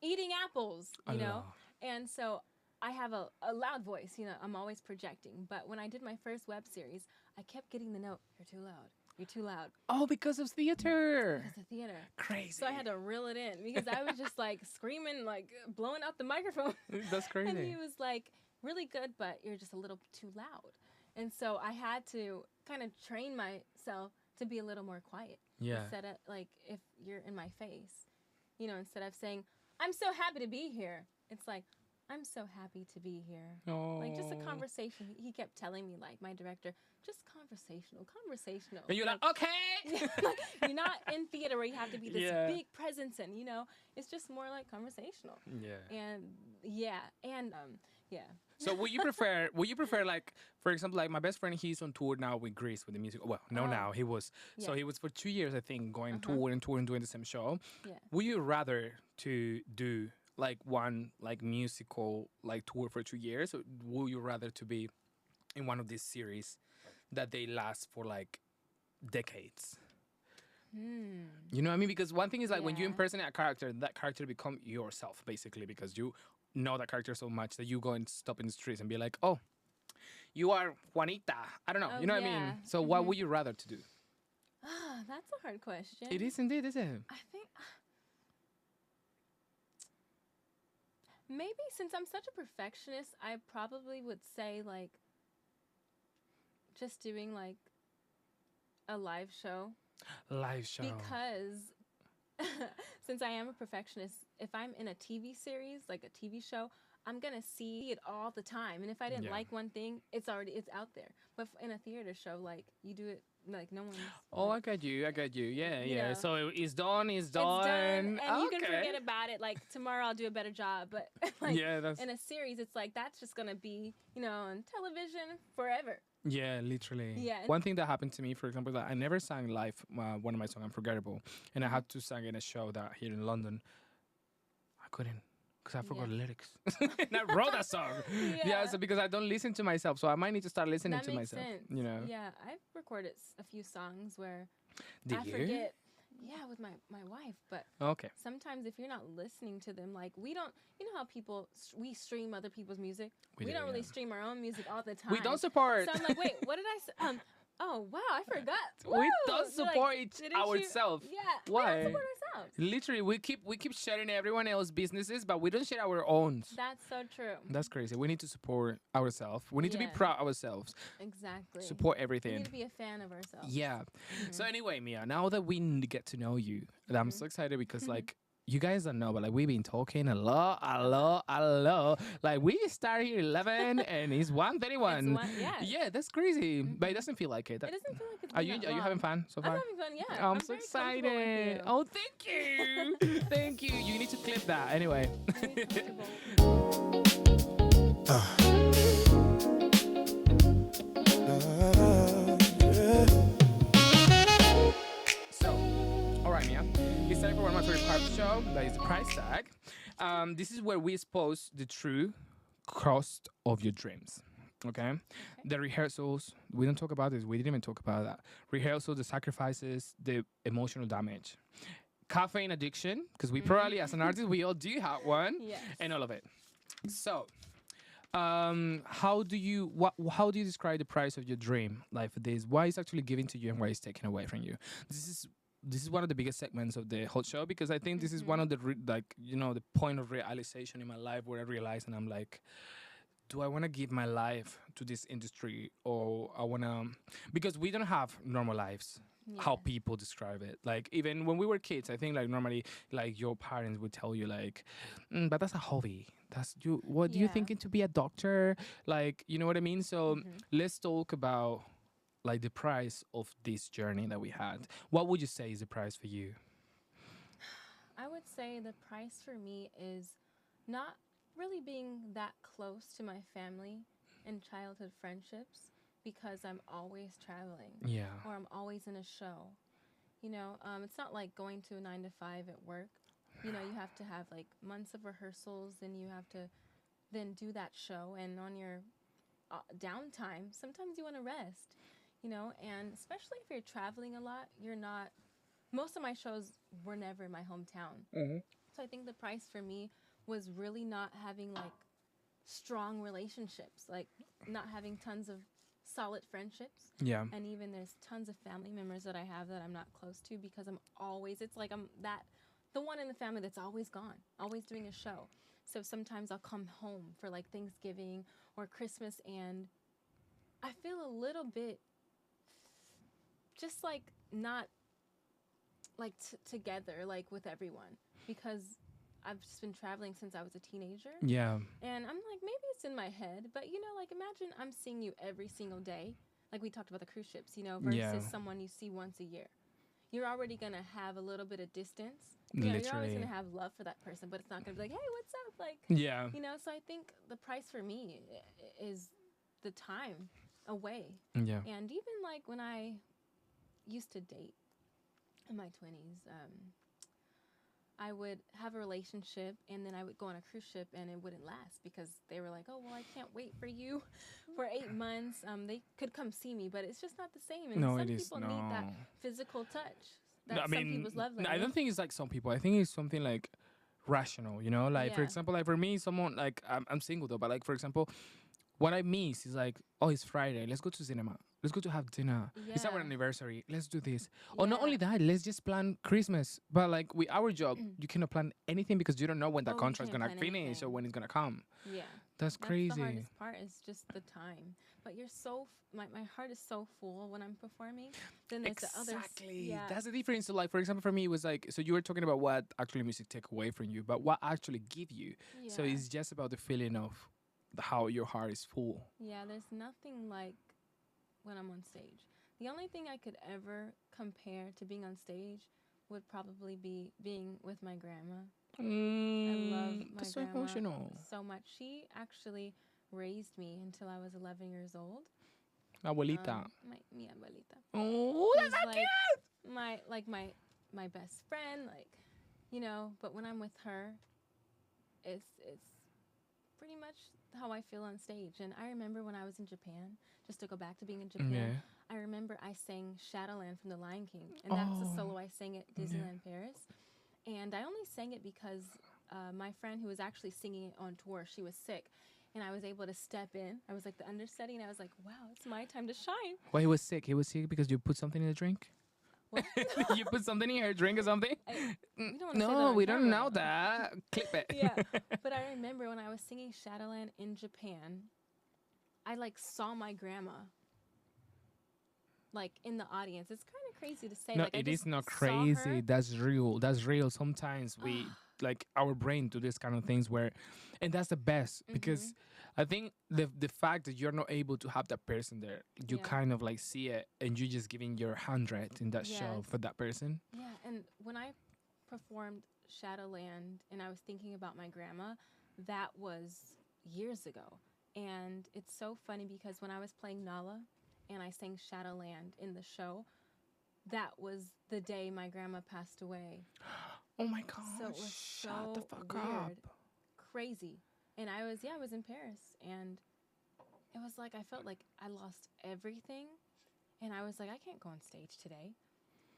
eating apples, you know? And so I have a loud voice, you know, I'm always projecting. But when I did my first web series, I kept getting the note, you're too loud. You're too loud. Oh, because of theater. It's a theater. Crazy. So I had to reel it in because I was just like screaming, like blowing out the microphone. That's crazy. And he was like, really good, but you're just a little too loud. And so I had to kind of train myself to be a little more quiet. Yeah. Instead of like, if you're in my face, you know, instead of saying, I'm so happy to be here, it's like, I'm so happy to be here. Oh. Like just a conversation. He kept telling me, like my director, just conversational. And you're like, okay. like, you're not in theater where you have to be this Yeah. big presence, and you know, it's just more like conversational. Yeah. And yeah, So would you prefer like, for example, like my best friend, he's on tour now with Greece with the music. Well, no, now he was. So Yeah. he was for 2 years, I think, going tour and doing the same show. Yeah. Would you rather to do like one like musical like tour for 2 years, or would you rather to be in one of these series that they last for like decades? You know what I mean? Because one thing is like when you Yeah. impersonate a character, that character become yourself basically, because you know that character so much that you go and stop in the streets and be like, oh, you are Juanita. I don't know. Oh, You know what I yeah. mean? So what would you rather to do? That's a hard question. It is indeed, isn't it? I think maybe since I'm such a perfectionist, I probably would say like just doing like a live show. Live show. Because since I am a perfectionist, if I'm in a TV series, like a TV show, I'm going to see it all the time. And if I didn't Yeah. like one thing, it's out there. But in a theater show, like you do it, like no one's. Oh, I like, got you. Yeah, You yeah. know. So it's done. it's done, and you can Okay. forget about it. Like tomorrow, I'll do a better job. But like Yeah, that's in a series, it's like that's just gonna be, you know, on television forever. yeah, literally. Yeah, and- One thing that happened to me, for example, that I never sang live one of my songs, Unforgettable, and I had to sing in a show that here in London. I couldn't. Because I forgot the lyrics. And I wrote that song. Yeah, so because I don't listen to myself. So I might need to start listening That to makes myself. sense. You know? Yeah, I've recorded a few songs where Did I you? forget. Yeah, with my wife, but Okay. sometimes if you're not listening to them, like we don't, you know how we stream other people's music. We We do, don't really yeah. stream our own music all the time. We don't support. So I'm like, wait, what did I say? Oh wow, I forgot. We Woo! don't You're like, support didn't you- ourselves. Yeah, Why? we don't support ourselves. Literally, we keep sharing everyone else's businesses, but we don't share our own. That's so true. That's crazy. We need to support ourselves. We need to be Yeah. proud of ourselves. Exactly. Support We everything. need to be a fan of ourselves. Yeah. So anyway, Mia, now that we get to know you, and I'm so excited because like you guys don't know, but like we've been talking a lot. Like we started here 11 and it's 1:31. It's yeah. Yeah, that's crazy. But it doesn't feel like it. It doesn't feel like it's Are been you that are you long. having fun so far? I'm having fun, yeah. I'm so very comfortable with excited. you. Oh, thank you. Thank you. You need to clip that. Anyway. Very comfortable. So, all right, Mia. It's time for one of my favorite parts of the show. That is the price tag. This is where we expose the true cost of your dreams. Okay? The rehearsals. We don't talk about this. We didn't even talk about that. Rehearsals, the sacrifices, the emotional damage, caffeine addiction. Because we probably, as an artist, we all do have one, Yes. and all of it. So, how do you describe the price of your dream life for this? Why is actually given to you and why is taken away from you? This is one of the biggest segments of the whole show because I think this is one of the the point of realization in my life where I realize and I'm like, do I want to give my life to this industry or I want to, because we don't have normal lives. How people describe it, like even when we were kids, I think like normally like your parents would tell you like, but that's a hobby. That's you. What do you thinking to be a doctor? Like, you know what I mean? So let's talk about like the price of this journey that we had. What would you say is the price for you? I would say the price for me is not really being that close to my family and childhood friendships because I'm always traveling. Yeah. Or I'm always in a show. It's not like going to a 9 to 5 at work. You have to have like months of rehearsals and you have to then do that show. And on your downtime, sometimes you want to rest, and especially if you're traveling a lot, most of my shows were never in my hometown. So I think the price for me was really not having like strong relationships, like not having tons of solid friendships. Yeah. And even there's tons of family members that I have that I'm not close to because it's like I'm the one in the family that's always gone, always doing a show. So sometimes I'll come home for like Thanksgiving or Christmas and I feel a little bit just like not like together like with everyone because I've just been traveling since I was a teenager. Yeah. And I'm like, maybe it's in my head, but like imagine I'm seeing you every single day. Like we talked about the cruise ships, versus someone you see once a year. You're already going to have a little bit of distance. You're always going to have love for that person, but it's not going to be like, hey, what's up? Like, yeah. So I think the price for me is the time away. Yeah. And even like when I used to date in my 20s, I would have a relationship and then I would go on a cruise ship and it wouldn't last because they were like, oh, well, I can't wait for you for 8 months. They could come see me, but it's just not the same. And some people need that physical touch. That's some people's love language. I don't think it's like some people. I think it's something like rational, Like, for example, like for me, someone like, I'm single though, but like, for example, what I miss is like, oh, it's Friday. Let's go to cinema. Let's go to have dinner. Yeah. It's our anniversary. Let's do this. Or not only that, let's just plan Christmas. But like with our job, you cannot plan anything because you don't know when that contract's going to finish or when it's going to come. Yeah. That's crazy. The hardest part is just the time. But you're so, my heart is so full when I'm performing. Then there's the other. Exactly. Yeah. That's the difference. So like, for example, for me, it was like, so you were talking about what actually music take away from you, but what actually give you. Yeah. So it's just about the feeling of how your heart is full. Yeah, there's nothing like when I'm on stage. The only thing I could ever compare to being on stage would probably be being with my grandma. I love my grandma so much. She actually raised me until I was 11 years old. Abuelita. Mi abuelita. Oh, that's so cute. My best friend, but when I'm with her, it's pretty much how I feel on stage. And I remember when I was in Japan, just to go back to being in Japan, I remember I sang Shadowland from The Lion King. And that's a solo I sang at Disneyland Paris. And I only sang it because my friend who was actually singing it on tour, she was sick. And I was able to step in. I was like the understudy, and I was like, wow, it's my time to shine. Well, he was sick. He was sick because you put something in the drink? What? You put something in your drink or something? We don't know that. Clip it. Yeah. But I remember when I was singing Shadowland in Japan, I saw my grandma like in the audience. It's kind of crazy to say. No, Like I it just is not saw her. crazy. That's real. That's real. Sometimes we like our brain do this kind of things where, and that's the best because I think the fact that you're not able to have that person there, you Yeah. kind of like see it and you just giving your 100 in that show Yes. for that person. Yeah, and when I performed Shadowland and I was thinking about my grandma, that was years ago. And it's so funny because when I was playing Nala and I sang Shadowland in the show, that was the day my grandma passed away. Oh my god! So it was Shut the so fuck weird, up. crazy. And I was in Paris and it was like I felt like I lost everything and I was like I can't go on stage today.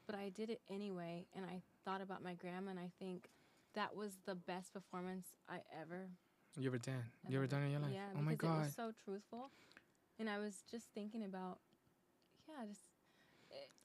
But I did it anyway, and I thought about my grandma, and I think that was the best performance I ever. You ever done? You ever done in your life? Yeah, Oh my because it god! was so truthful, and I was just thinking about, yeah,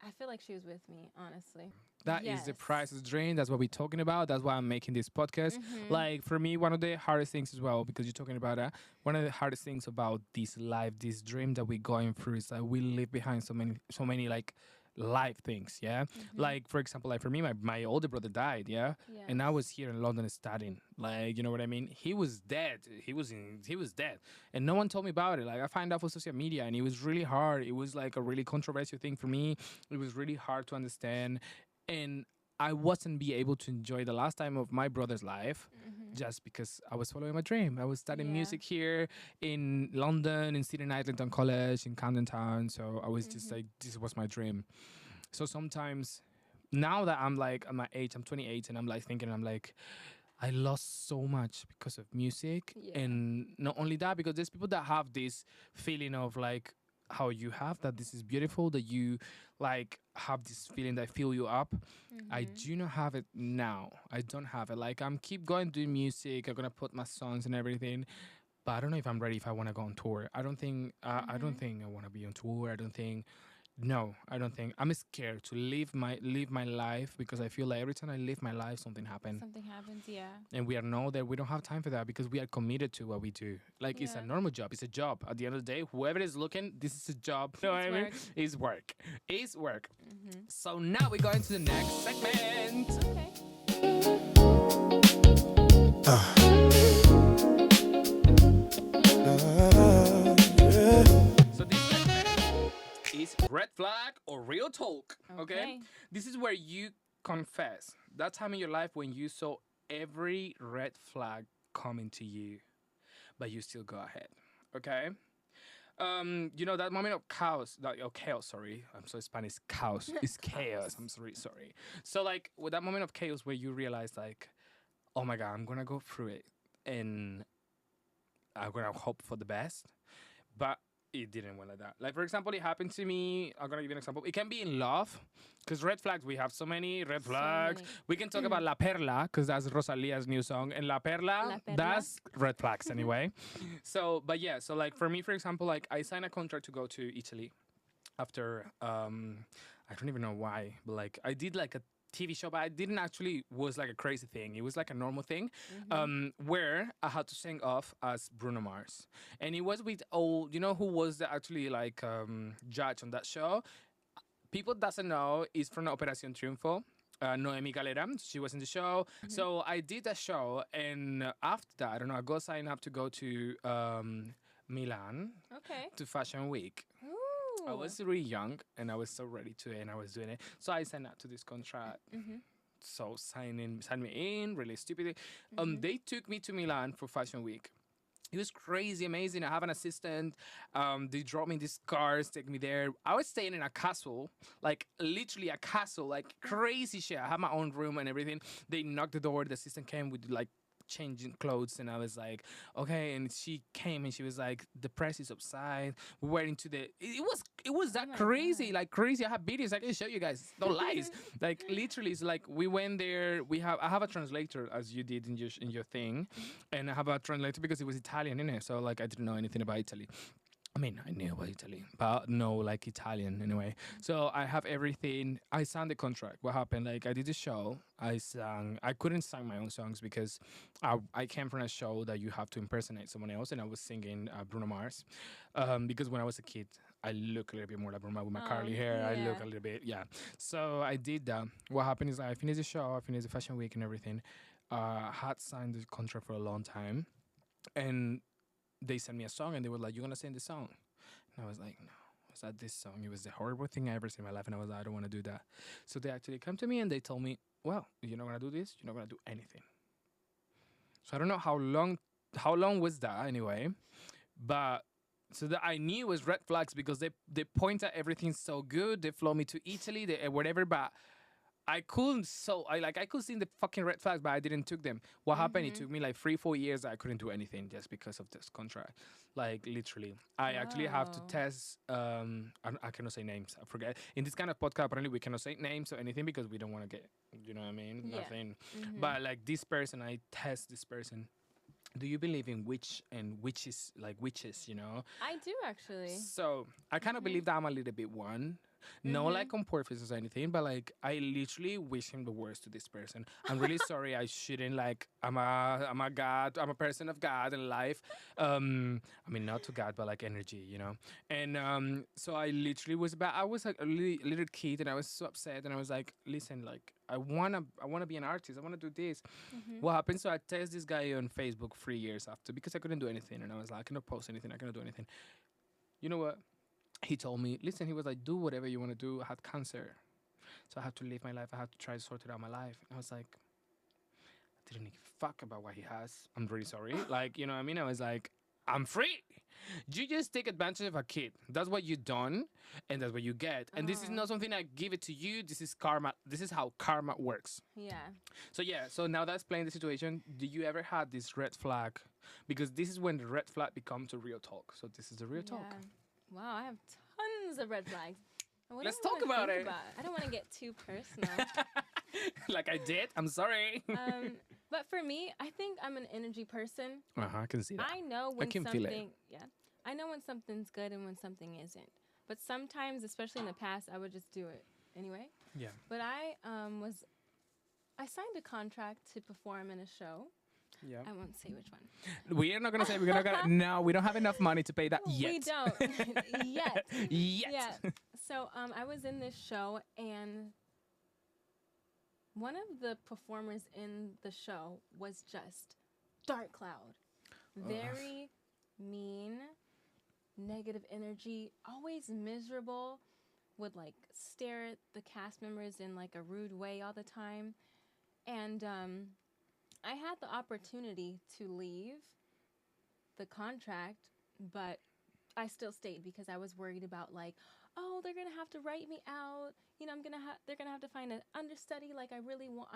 I feel like she was with me, honestly. That is the Yes. price of dream. That's what we're talking about. That's why I'm making this podcast. Like for me, one of the hardest things as well, because you're talking about that. One of the hardest things about this life, this dream that we're going through, is that we leave behind so many like life things. Yeah, like for example, like for me, my older brother died. Yeah, and I Yes. was here in London studying. Like you know what I mean? He was dead. He was dead, and no one told me about it. Like I found out for social media, and it was really hard. It was like a really controversial thing for me. It was really hard to understand and I wasn't be able to enjoy the last time of my brother's life just because I was following my dream. I was studying Yeah. music here in London, in City Islington College, in Camden Town. So I was just like, this was my dream. So sometimes now that I'm like at my age, I'm 28, and I'm like thinking, I'm like, I lost so much because of music. Yeah. And not only that, because there's people that have this feeling of like how you have that this is beautiful, that you like have this feeling that fill you up. I do not have it now. I don't have it. Like I'm keep going doing music. I'm gonna put my songs and everything. But I don't know if I'm ready if I want to go on tour. I don't think I don't think I want to be on tour. I don't think no, I don't think I'm scared to live my life because I feel like every time I live my life something happens. Something happens, yeah. And we are know that we don't have time for that because we are committed to what we do. Like it's a Yeah. normal job. It's a job. At the end of the day, whoever is looking, this is a job. You know what I mean? work. It's work. It's work. So now we go into the next segment. Okay. So this segment is red flag or real talk. Okay? Okay. This is where you confess that time in your life when you saw every red flag coming to you, but you still go ahead. Okay? You know that moment of chaos, chaos. Sorry, I'm so Spanish. Chaos is chaos. I'm sorry. So like with that moment of chaos where you realize like, oh my god, I'm gonna go through it and I'm gonna hope for the best, but it didn't went like that. Like for example, it happened to me. I'm gonna give you an example. It can be in love, because red flags we have so many red flags. many. We can talk about La Perla, because that's Rosalia's new song, and La Perla, La Perla. that's red flags anyway. So, but yeah, so like for me, for example, like I signed a contract to go to Italy after I don't even know why, but like I did like a TV show, but I didn't actually was like a crazy thing. It was like a normal thing, where I had to sing off as Bruno Mars, and it was with you know who was the actually like judge on that show. People doesn't know is from Operación Triunfo. Noemi Galera, she was in the show. So I did that show, and after that, I don't know, I got signed up to go to Milan Okay. to Fashion Week. Ooh. I was really young and I was so ready to it and I was doing it. So I signed up to this contract. So sign me in, really stupid. They took me to Milan for Fashion Week. It was crazy, amazing. I have an assistant. They dropped me in these cars, take me there. I was staying in a castle, like literally a castle, like crazy shit. I had my own room and everything. They knocked the door. The assistant came with like changing clothes, and I was like, okay. And she came and she was like, the press is upside. We were into the. It was that my crazy, God. like crazy. I have videos I can show you guys. No lies. Like literally, it's like we went there. I have a translator as you did in your thing, and I have a translator because it was Italian in it. So like I didn't know anything about Italy. I mean, I knew about Italy, but no, like Italian anyway. So I have everything. I signed the contract. What happened? Like I did the show. I couldn't sing my own songs because I came from a show that you have to impersonate someone else, and I was singing Bruno Mars because when I was a kid, I look a little bit more like Bruma with my Oh, curly hair. I look yeah. a little bit, yeah. So I did that. What happened is I finished the show, I finished the fashion week and everything. Had signed the contract for a long time, and they sent me a song, and they were like, "You're gonna sing the song," and I was like, "No." Was that this song? It was the horrible thing I ever seen in my life, and I was like, "I don't want to do that." So they actually come to me and they told me, "Well, you're not gonna do this. You're not gonna do anything." So I don't know how long was that anyway, but so that I knew it was red flags because they point at everything so good. They flew me to Italy, they, whatever, but I couldn't. So I could see the fucking red flags, but I didn't took them. What happened? It took me like 3-4 years. I couldn't do anything just because of this contract. Like literally, I actually have to Wow. test. I cannot say names. I forget. In this kind of podcast, apparently we cannot say names or anything because we don't want to get. You know what I mean? Yeah. Nothing. But like this person, I test this person. Do you believe in witch and witches, like witches? You know. I do actually. So I kind of believe that I'm a little bit one. No, like on purpose or anything, but like I literally wish him the worst to this person. I'm really sorry. I shouldn't like. I'm a God. I'm a person of God in life. I mean not to God, but like energy, you know. And so I literally was bad. I was like a little kid, and I was so upset. And I was like, listen, like I wanna be an artist. I wanna do this. What happened? So I texted this guy on Facebook 3 years after because I couldn't do anything, and I was like, I cannot post anything. I cannot do anything. You know what? He told me, listen, he was like, do whatever you want to do. I had cancer. So I had to live my life. I had to try to sort it out my life. And I was like, I didn't give a fuck about what he has. I'm really sorry. Like, you know what I mean? I was like, I'm free. You just take advantage of a kid. That's what you done, and that's what you get. And this is not something I give it to you. This is karma. This is how karma works. Yeah. So yeah, so now that's playing the situation. Do you ever had this red flag? Because this is when the red flag becomes a real talk. So this is the real talk. Yeah. Wow, I have tons of red flags. What do Let's I talk wanna about think it. I don't want to get too personal. Like I did. I'm sorry. But for me, I think I'm an energy person. I can see that. I know when can feel it. something, yeah, I know when something's good and when something isn't. But sometimes, especially in the past, I would just do it anyway. Yeah. But I signed a contract to perform in a show. Yeah. I won't say which one. We are not gonna say we're not gonna. No, we don't have enough money to pay that yet. We don't yet. Yet. Yeah. So I was in this show, and one of the performers in the show was just dark cloud, very mean, negative energy, always miserable, would like stare at the cast members in like a rude way all the time, and I had the opportunity to leave the contract, but I still stayed because I was worried about like, oh, they're gonna have to write me out. You know, they're gonna have to find an understudy. Like I really want.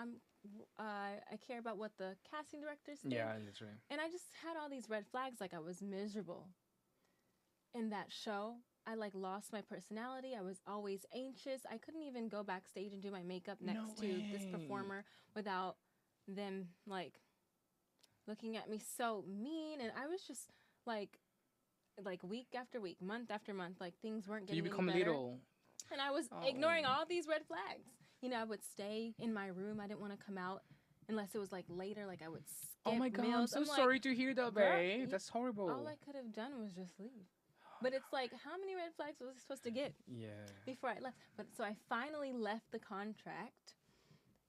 I care about what the casting directors think. Yeah, literally. And I just had all these red flags. Like I was miserable in that show. I like lost my personality. I was always anxious. I couldn't even go backstage and do my makeup next to this way. performer without them like looking at me so mean. And I was just like week after week, month after month, like things weren't So getting you become any better. little. And I was ignoring all these red flags. You know, I would stay in my room. I didn't want to come out unless it was like later. Like I would skip Oh my god, meals. I'm so like, sorry to hear that, girl, babe. That's horrible. all I could have done was just leave. But it's like, how many red flags was I supposed to get Yeah. before I left? But so I finally left the contract,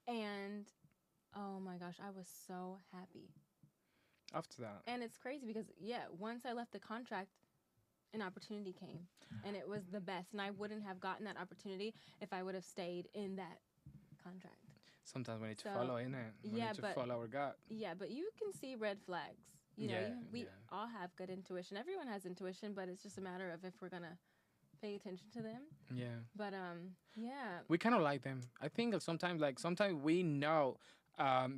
and oh my gosh, I was so happy. After that. And it's crazy because once I left the contract, an opportunity came, and it was the best. And I wouldn't have gotten that opportunity if I would have stayed in that contract. Sometimes we need to So, follow, innit? We yeah, need to but- follow our gut. Yeah, but you can see red flags. You know, Yeah, we yeah. all have good intuition. Everyone has intuition, but it's just a matter of if we're gonna pay attention to them. Yeah. But yeah, We kind of like them. I think that sometimes we know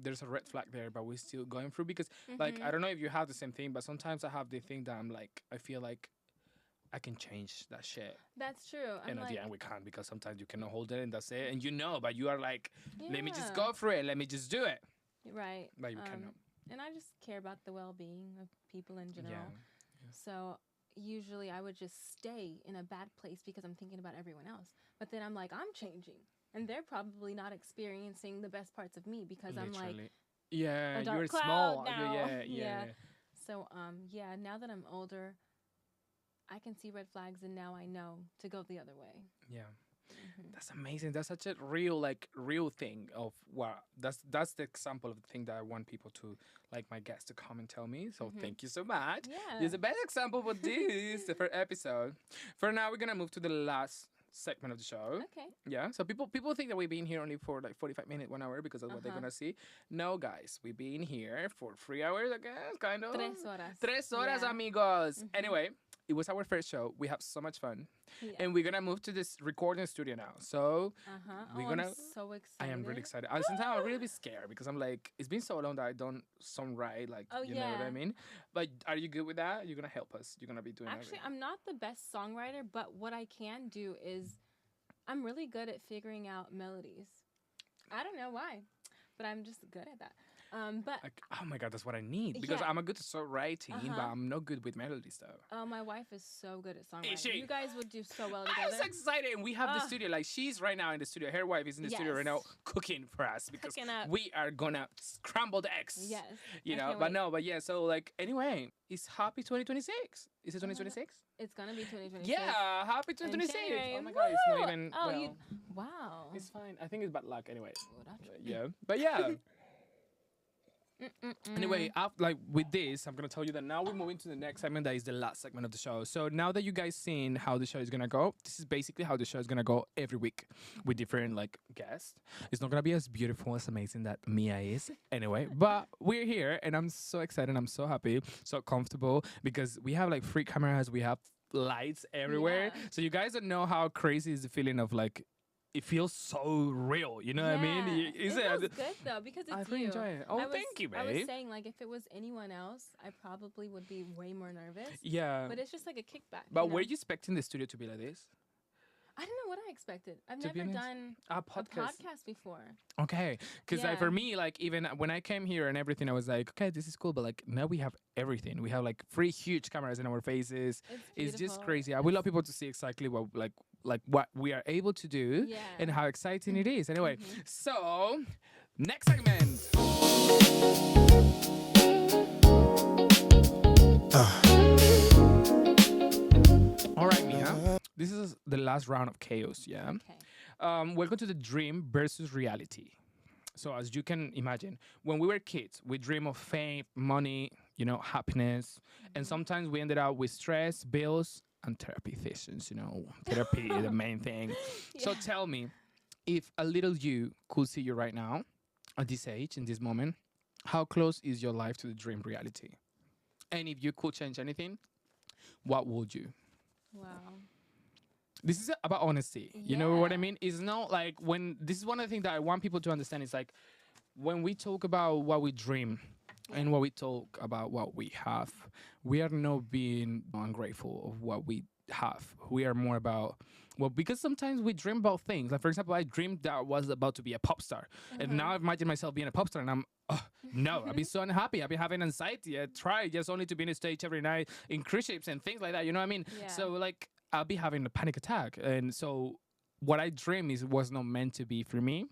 there's a red flag there, but we're still going through because, like, I don't know if you have the same thing, but sometimes I have the thing that I'm like, I feel like I can change that shit. that's true. I'm And at like, the end, we can't because sometimes you cannot hold it and that's it. And you know, but you are like, let me just Yeah. go for it. Let me just do it. right. But you cannot. And I just care about the well-being of people in general. Yeah. So usually I would just stay in a bad place because I'm thinking about everyone else. But then I'm like, I'm changing. And they're probably not experiencing the best parts of me because I'm like, Literally. Yeah, a dark you're cloud small. now. Yeah. Yeah. So, now that I'm older, I can see red flags, and now I know to go the other way. Yeah. That's amazing. That's such a real thing of what that's the example of the thing that I want people to like my guests to come and tell me. So thank you so much. Yeah. It's the best example for this the first episode. For now we're gonna move to the last segment of the show. Okay. Yeah. So people think that we've been here only for like 45 minutes, 1 hour because that's what they're gonna see. No guys, we've been here for 3 hours, I guess, kind of. 3 horas. 3 horas, Yeah. amigos. Anyway, it was our first show. We have so much fun. Yeah. And we're gonna move to this recording studio now. So we're I'm gonna. so excited. I am really excited. Sometimes I'm really scared because I'm like, it's been so long that I don't songwrite. Like, Oh, you know what I yeah. mean? But are you good with that? You're gonna help us. You're gonna be doing. Actually, everything. I'm not the best songwriter, but what I can do is I'm really good at figuring out melodies. I don't know why, but I'm just good at that. But Like, oh my god, that's what I need because Yeah. I'm a good songwriting, but Uh-huh. I'm not good with melody stuff. my wife is so good at songwriting. she? You guys would do so well I'm together. so excited. And we have the Ah. studio. Like, she's right now in the studio. Her wife is in the studio right now Yes. cooking for us because Cooking up. we are gonna scramble the eggs. Yes. You I know, can't but wait. no, but yeah, so like, anyway, it's happy 2026. Is it 2026? It's gonna be 2026. Yeah, happy in 2026. January. Oh my god, it's not Woo! even. Oh, well, wow. it's fine. I think it's bad luck anyway. Oh, that's true. Yeah, but yeah. Anyway, like with this, I'm gonna tell you that now we're moving to the next segment. That is the last segment of the show. So now that you guys seen how the show is gonna go, this is basically how the show is gonna go every week with different like guests. It's not gonna be as beautiful as amazing that Mia is, anyway. But we're here, and I'm so excited. I'm so happy, so comfortable because we have like free cameras. We have lights everywhere. Yeah. So you guys don't know how crazy is the feeling of like. It feels so real, you know what I mean? Yeah. Is it feels good though because it's I really you. enjoy it. Oh, I was, thank you, I was babe. saying like if it was anyone else, I probably would be way more nervous. Yeah. But it's just like a kickback. But you know? were you expecting the studio to be like this? I don't know what I expected. I've To be never honest, done A a podcast. podcast before. Okay. Because Yeah. for me, like, even when I came here and everything, I was like, okay, this is cool. But like, now we have everything. We have like 3 huge cameras in our faces. It's just beautiful. crazy. I would love people to see exactly what, like what we are able to do Yeah. and how exciting it is. Anyway, so next segment. All right, Mia. This is the last round of chaos, yeah? Okay. Welcome to the dream versus reality. So as you can imagine, when we were kids, we dream of fame, money, you know, happiness. And sometimes we ended up with stress, bills, and therapy sessions, you know, therapy, the main thing. So Yeah. tell me, if a little you could see you right now, at this age, in this moment, how close is your life to the dream reality? And if you could change anything, what would you? Wow. This is about honesty. You know what I Yeah. mean? It's not like when this is one of the things that I want people to understand. It's like when we talk about what we dream and what we talk about what we have, we are not being ungrateful of what we have. We are more about because sometimes we dream about things. Like for example, I dreamed that I was about to be a pop star, and now I imagine myself being a pop star, and I'm no, I'd be so unhappy. I'd be having anxiety. I try just only to be on a stage every night in cruise ships and things like that. You know what I mean? Yeah. So like I'll be having a panic attack, and so what I dream was not meant to be for me.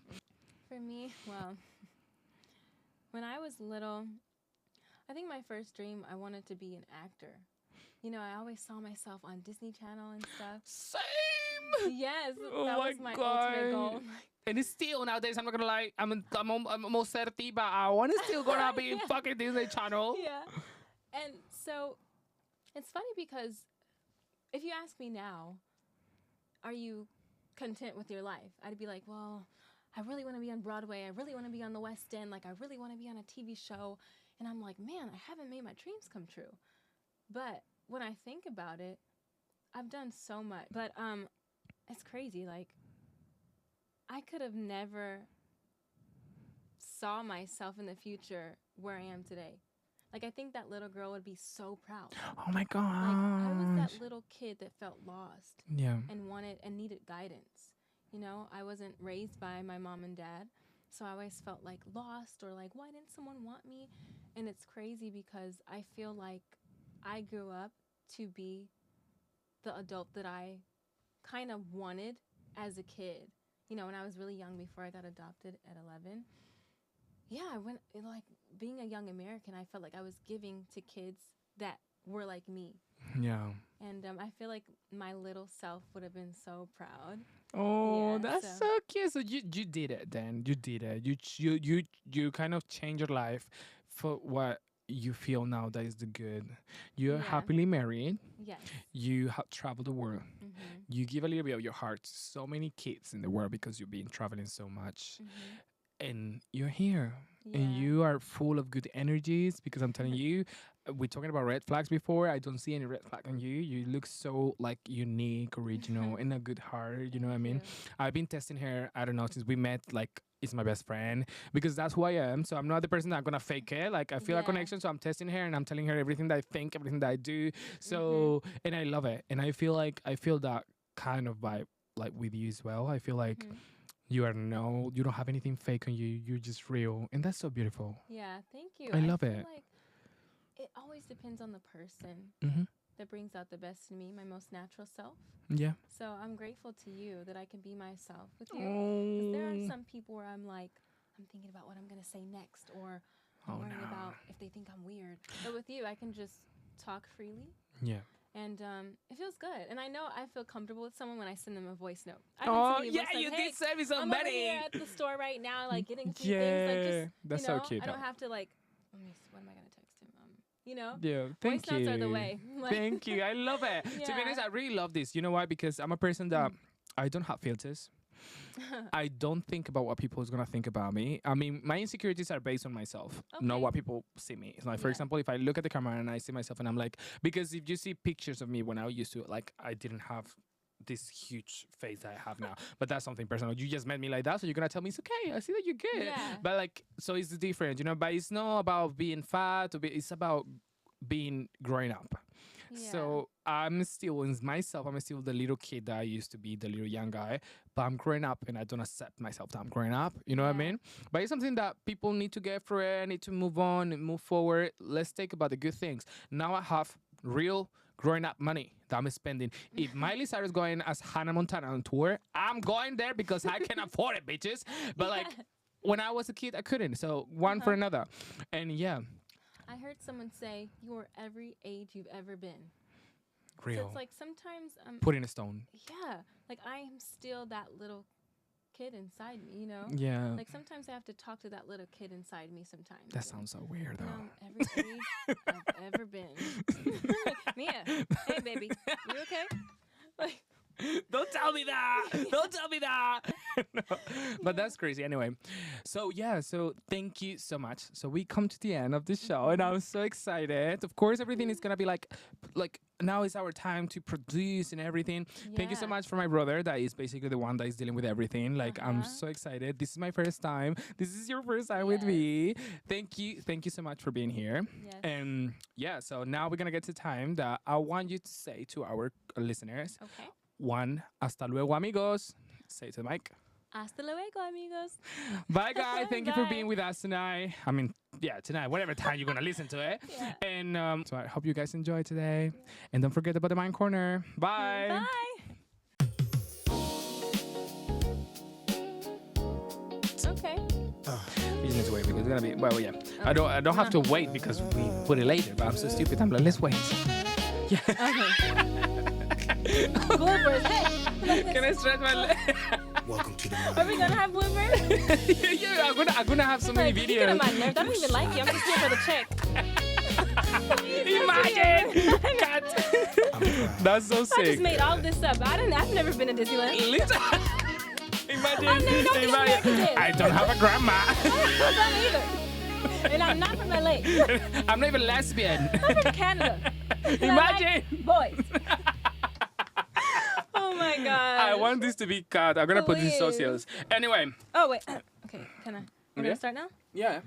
For me, well, when I was little, I think my first dream, I wanted to be an actor. You know, I always saw myself on Disney Channel and stuff. Same. Yes, Oh that my was my God. ultimate goal. And it's still nowadays. I'm not gonna lie. I'm almost 30, but I want to still gonna be in Yeah. fucking Disney Channel. Yeah. And so it's funny because if you ask me now, are you content with your life? I'd be like, well, I really want to be on Broadway. I really want to be on the West End. Like, I really want to be on a TV show. And I'm like, man, I haven't made my dreams come true. But when I think about it, I've done so much. But it's crazy. Like, I could have never saw myself in the future where I am today. Like, I think that little girl would be so proud. Oh my god. Like, I was that little kid that felt lost Yeah. and wanted and needed guidance. You know, I wasn't raised by my mom and dad, so I always felt like lost or like, why didn't someone want me? And it's crazy because I feel like I grew up to be the adult that I kind of wanted as a kid. You know, when I was really young before I got adopted at 11. Yeah, like being a young American, I felt like I was giving to kids that were like me. Yeah. And I feel like my little self would have been so proud. Oh, Yeah, that's so- so cute. So you did it then. You did it. You kind of change your life for what you feel now that is the good. You're Yeah. happily married. Yes. You have traveled the world. Mm-hmm. You give a little bit of your heart to so many kids in the world because you've been traveling so much. And you're here. And Yeah. you are full of good energies because I'm telling you, we're talking about red flags before. I don't see any red flag on you. You look so like unique, original, and a good heart. You know what I mean? you. I've been testing her, I don't know, since we met, like, it's my best friend because that's who I am. So I'm not the person that's gonna fake it. Like, I feel a Yeah. connection, so I'm testing her and I'm telling her everything that I think, everything that I do. So, and I love it. And I feel like I feel that kind of vibe like with you as well. I feel like you don't have anything fake on you. You're just real. And that's so beautiful. Yeah, thank you. I love feel it. Like it always depends on the person Mm-hmm. that brings out the best in me, my most natural self. Yeah. So I'm grateful to you that I can be myself with you. 'Cause there are Oh. some people where I'm like, I'm thinking about what I'm going to say next, or I'm Oh, worrying no. about if they think I'm weird. But with you, I can just talk freely. Yeah. And it feels good. And I know I feel comfortable with someone when I send them a voice note. I Oh, send you a yeah, voice note, you "Hey, did send me so I'm over many. here at the store right now, like getting a few things. Like, Yeah, just, that's you so know, cute, I don't though. have to like, let me see, what am I going to text him? You know? Yeah, thank Voice you. notes are the way. Like- Thank you. I love it. To be Yeah. honest, I really love this. You know why? Because I'm a person that I don't have filters. I don't think about what people is gonna think about me. I mean, my insecurities are based on myself, not Okay. what people see me. It's like, for Yeah. example, if I look at the camera and I see myself and I'm like, because if you see pictures of me when I used to, like, I didn't have this huge face that I have now. But that's something personal. You just met me like that, so you're gonna tell me it's okay. I see that you're good. Yeah. But like, so it's different, you know. But it's not about being fat. It's about being growing up. Yeah. So I'm still in myself. I'm still the little kid that I used to be, the little young guy. But I'm growing up, and I don't accept myself that I'm growing up. You know what I Yeah. mean? But it's something that people need to get through it. Need to move on and move forward. Let's think about the good things. Now I have real growing up money that I'm spending. If Miley Cyrus going as Hannah Montana on tour, I'm going there because I can afford it, bitches. But like when I was a kid, I couldn't. So one for another, and yeah, I heard someone say you are every age you've ever been. So real. it's like sometimes, Put in a stone. yeah, like I am still that little kid inside me, you know? Yeah. Like sometimes I have to talk to that little kid inside me sometimes. That sounds so weird, You though. know, every age I've ever been. Mia, hey baby, you okay? Like, Don't tell me that. Don't tell me that. No. But that's crazy. Anyway, so yeah, so thank you so much. So we come to the end of the show, and I'm so excited. Of course, everything is gonna be like now is our time to produce and everything. Thank you so Yeah. much for my brother. That is basically the one that is dealing with everything. Like I'm Uh-huh. so excited. This is my first time. This is your first time with Yes. me. Thank you so much for being here. Yes. And yeah, so now we're gonna get to time that I want you to say to our listeners. Okay. One, hasta luego, amigos. Say it to the mic. Hasta luego, amigos. Bye, guys. Thank you for Bye. being with us tonight. I mean, yeah, tonight, whatever time you're going to listen to it. Yeah. And so I hope you guys enjoy today. And don't forget about the Mind Corner. Bye. Bye. Okay. You just need to wait because it's going to be, well, yeah. I don't have to wait because we put it later, but I'm so stupid. I'm like, let's wait. Yeah. Okay. Bloopers. Hey. Can I stretch my leg? Welcome to the Are mind. we gonna have bloopers? Yeah, I'm gonna have so many Like, you get on videos. my nerves. I don't even like you. I'm just here for the check. Imagine. God. I'm proud. That's so I just sick. made all this up. I've never been to Disneyland. Imagine. I know nobody in America did. I don't have a grandma. I don't either. And I'm not from LA. I'm not even lesbian. I'm from Canada. And I Imagine. like boys. Oh my god. I want this to be cut. I'm gonna put this in Please. socials. Anyway. Oh wait. Okay. Can I? We're Yeah. gonna start now. Yeah.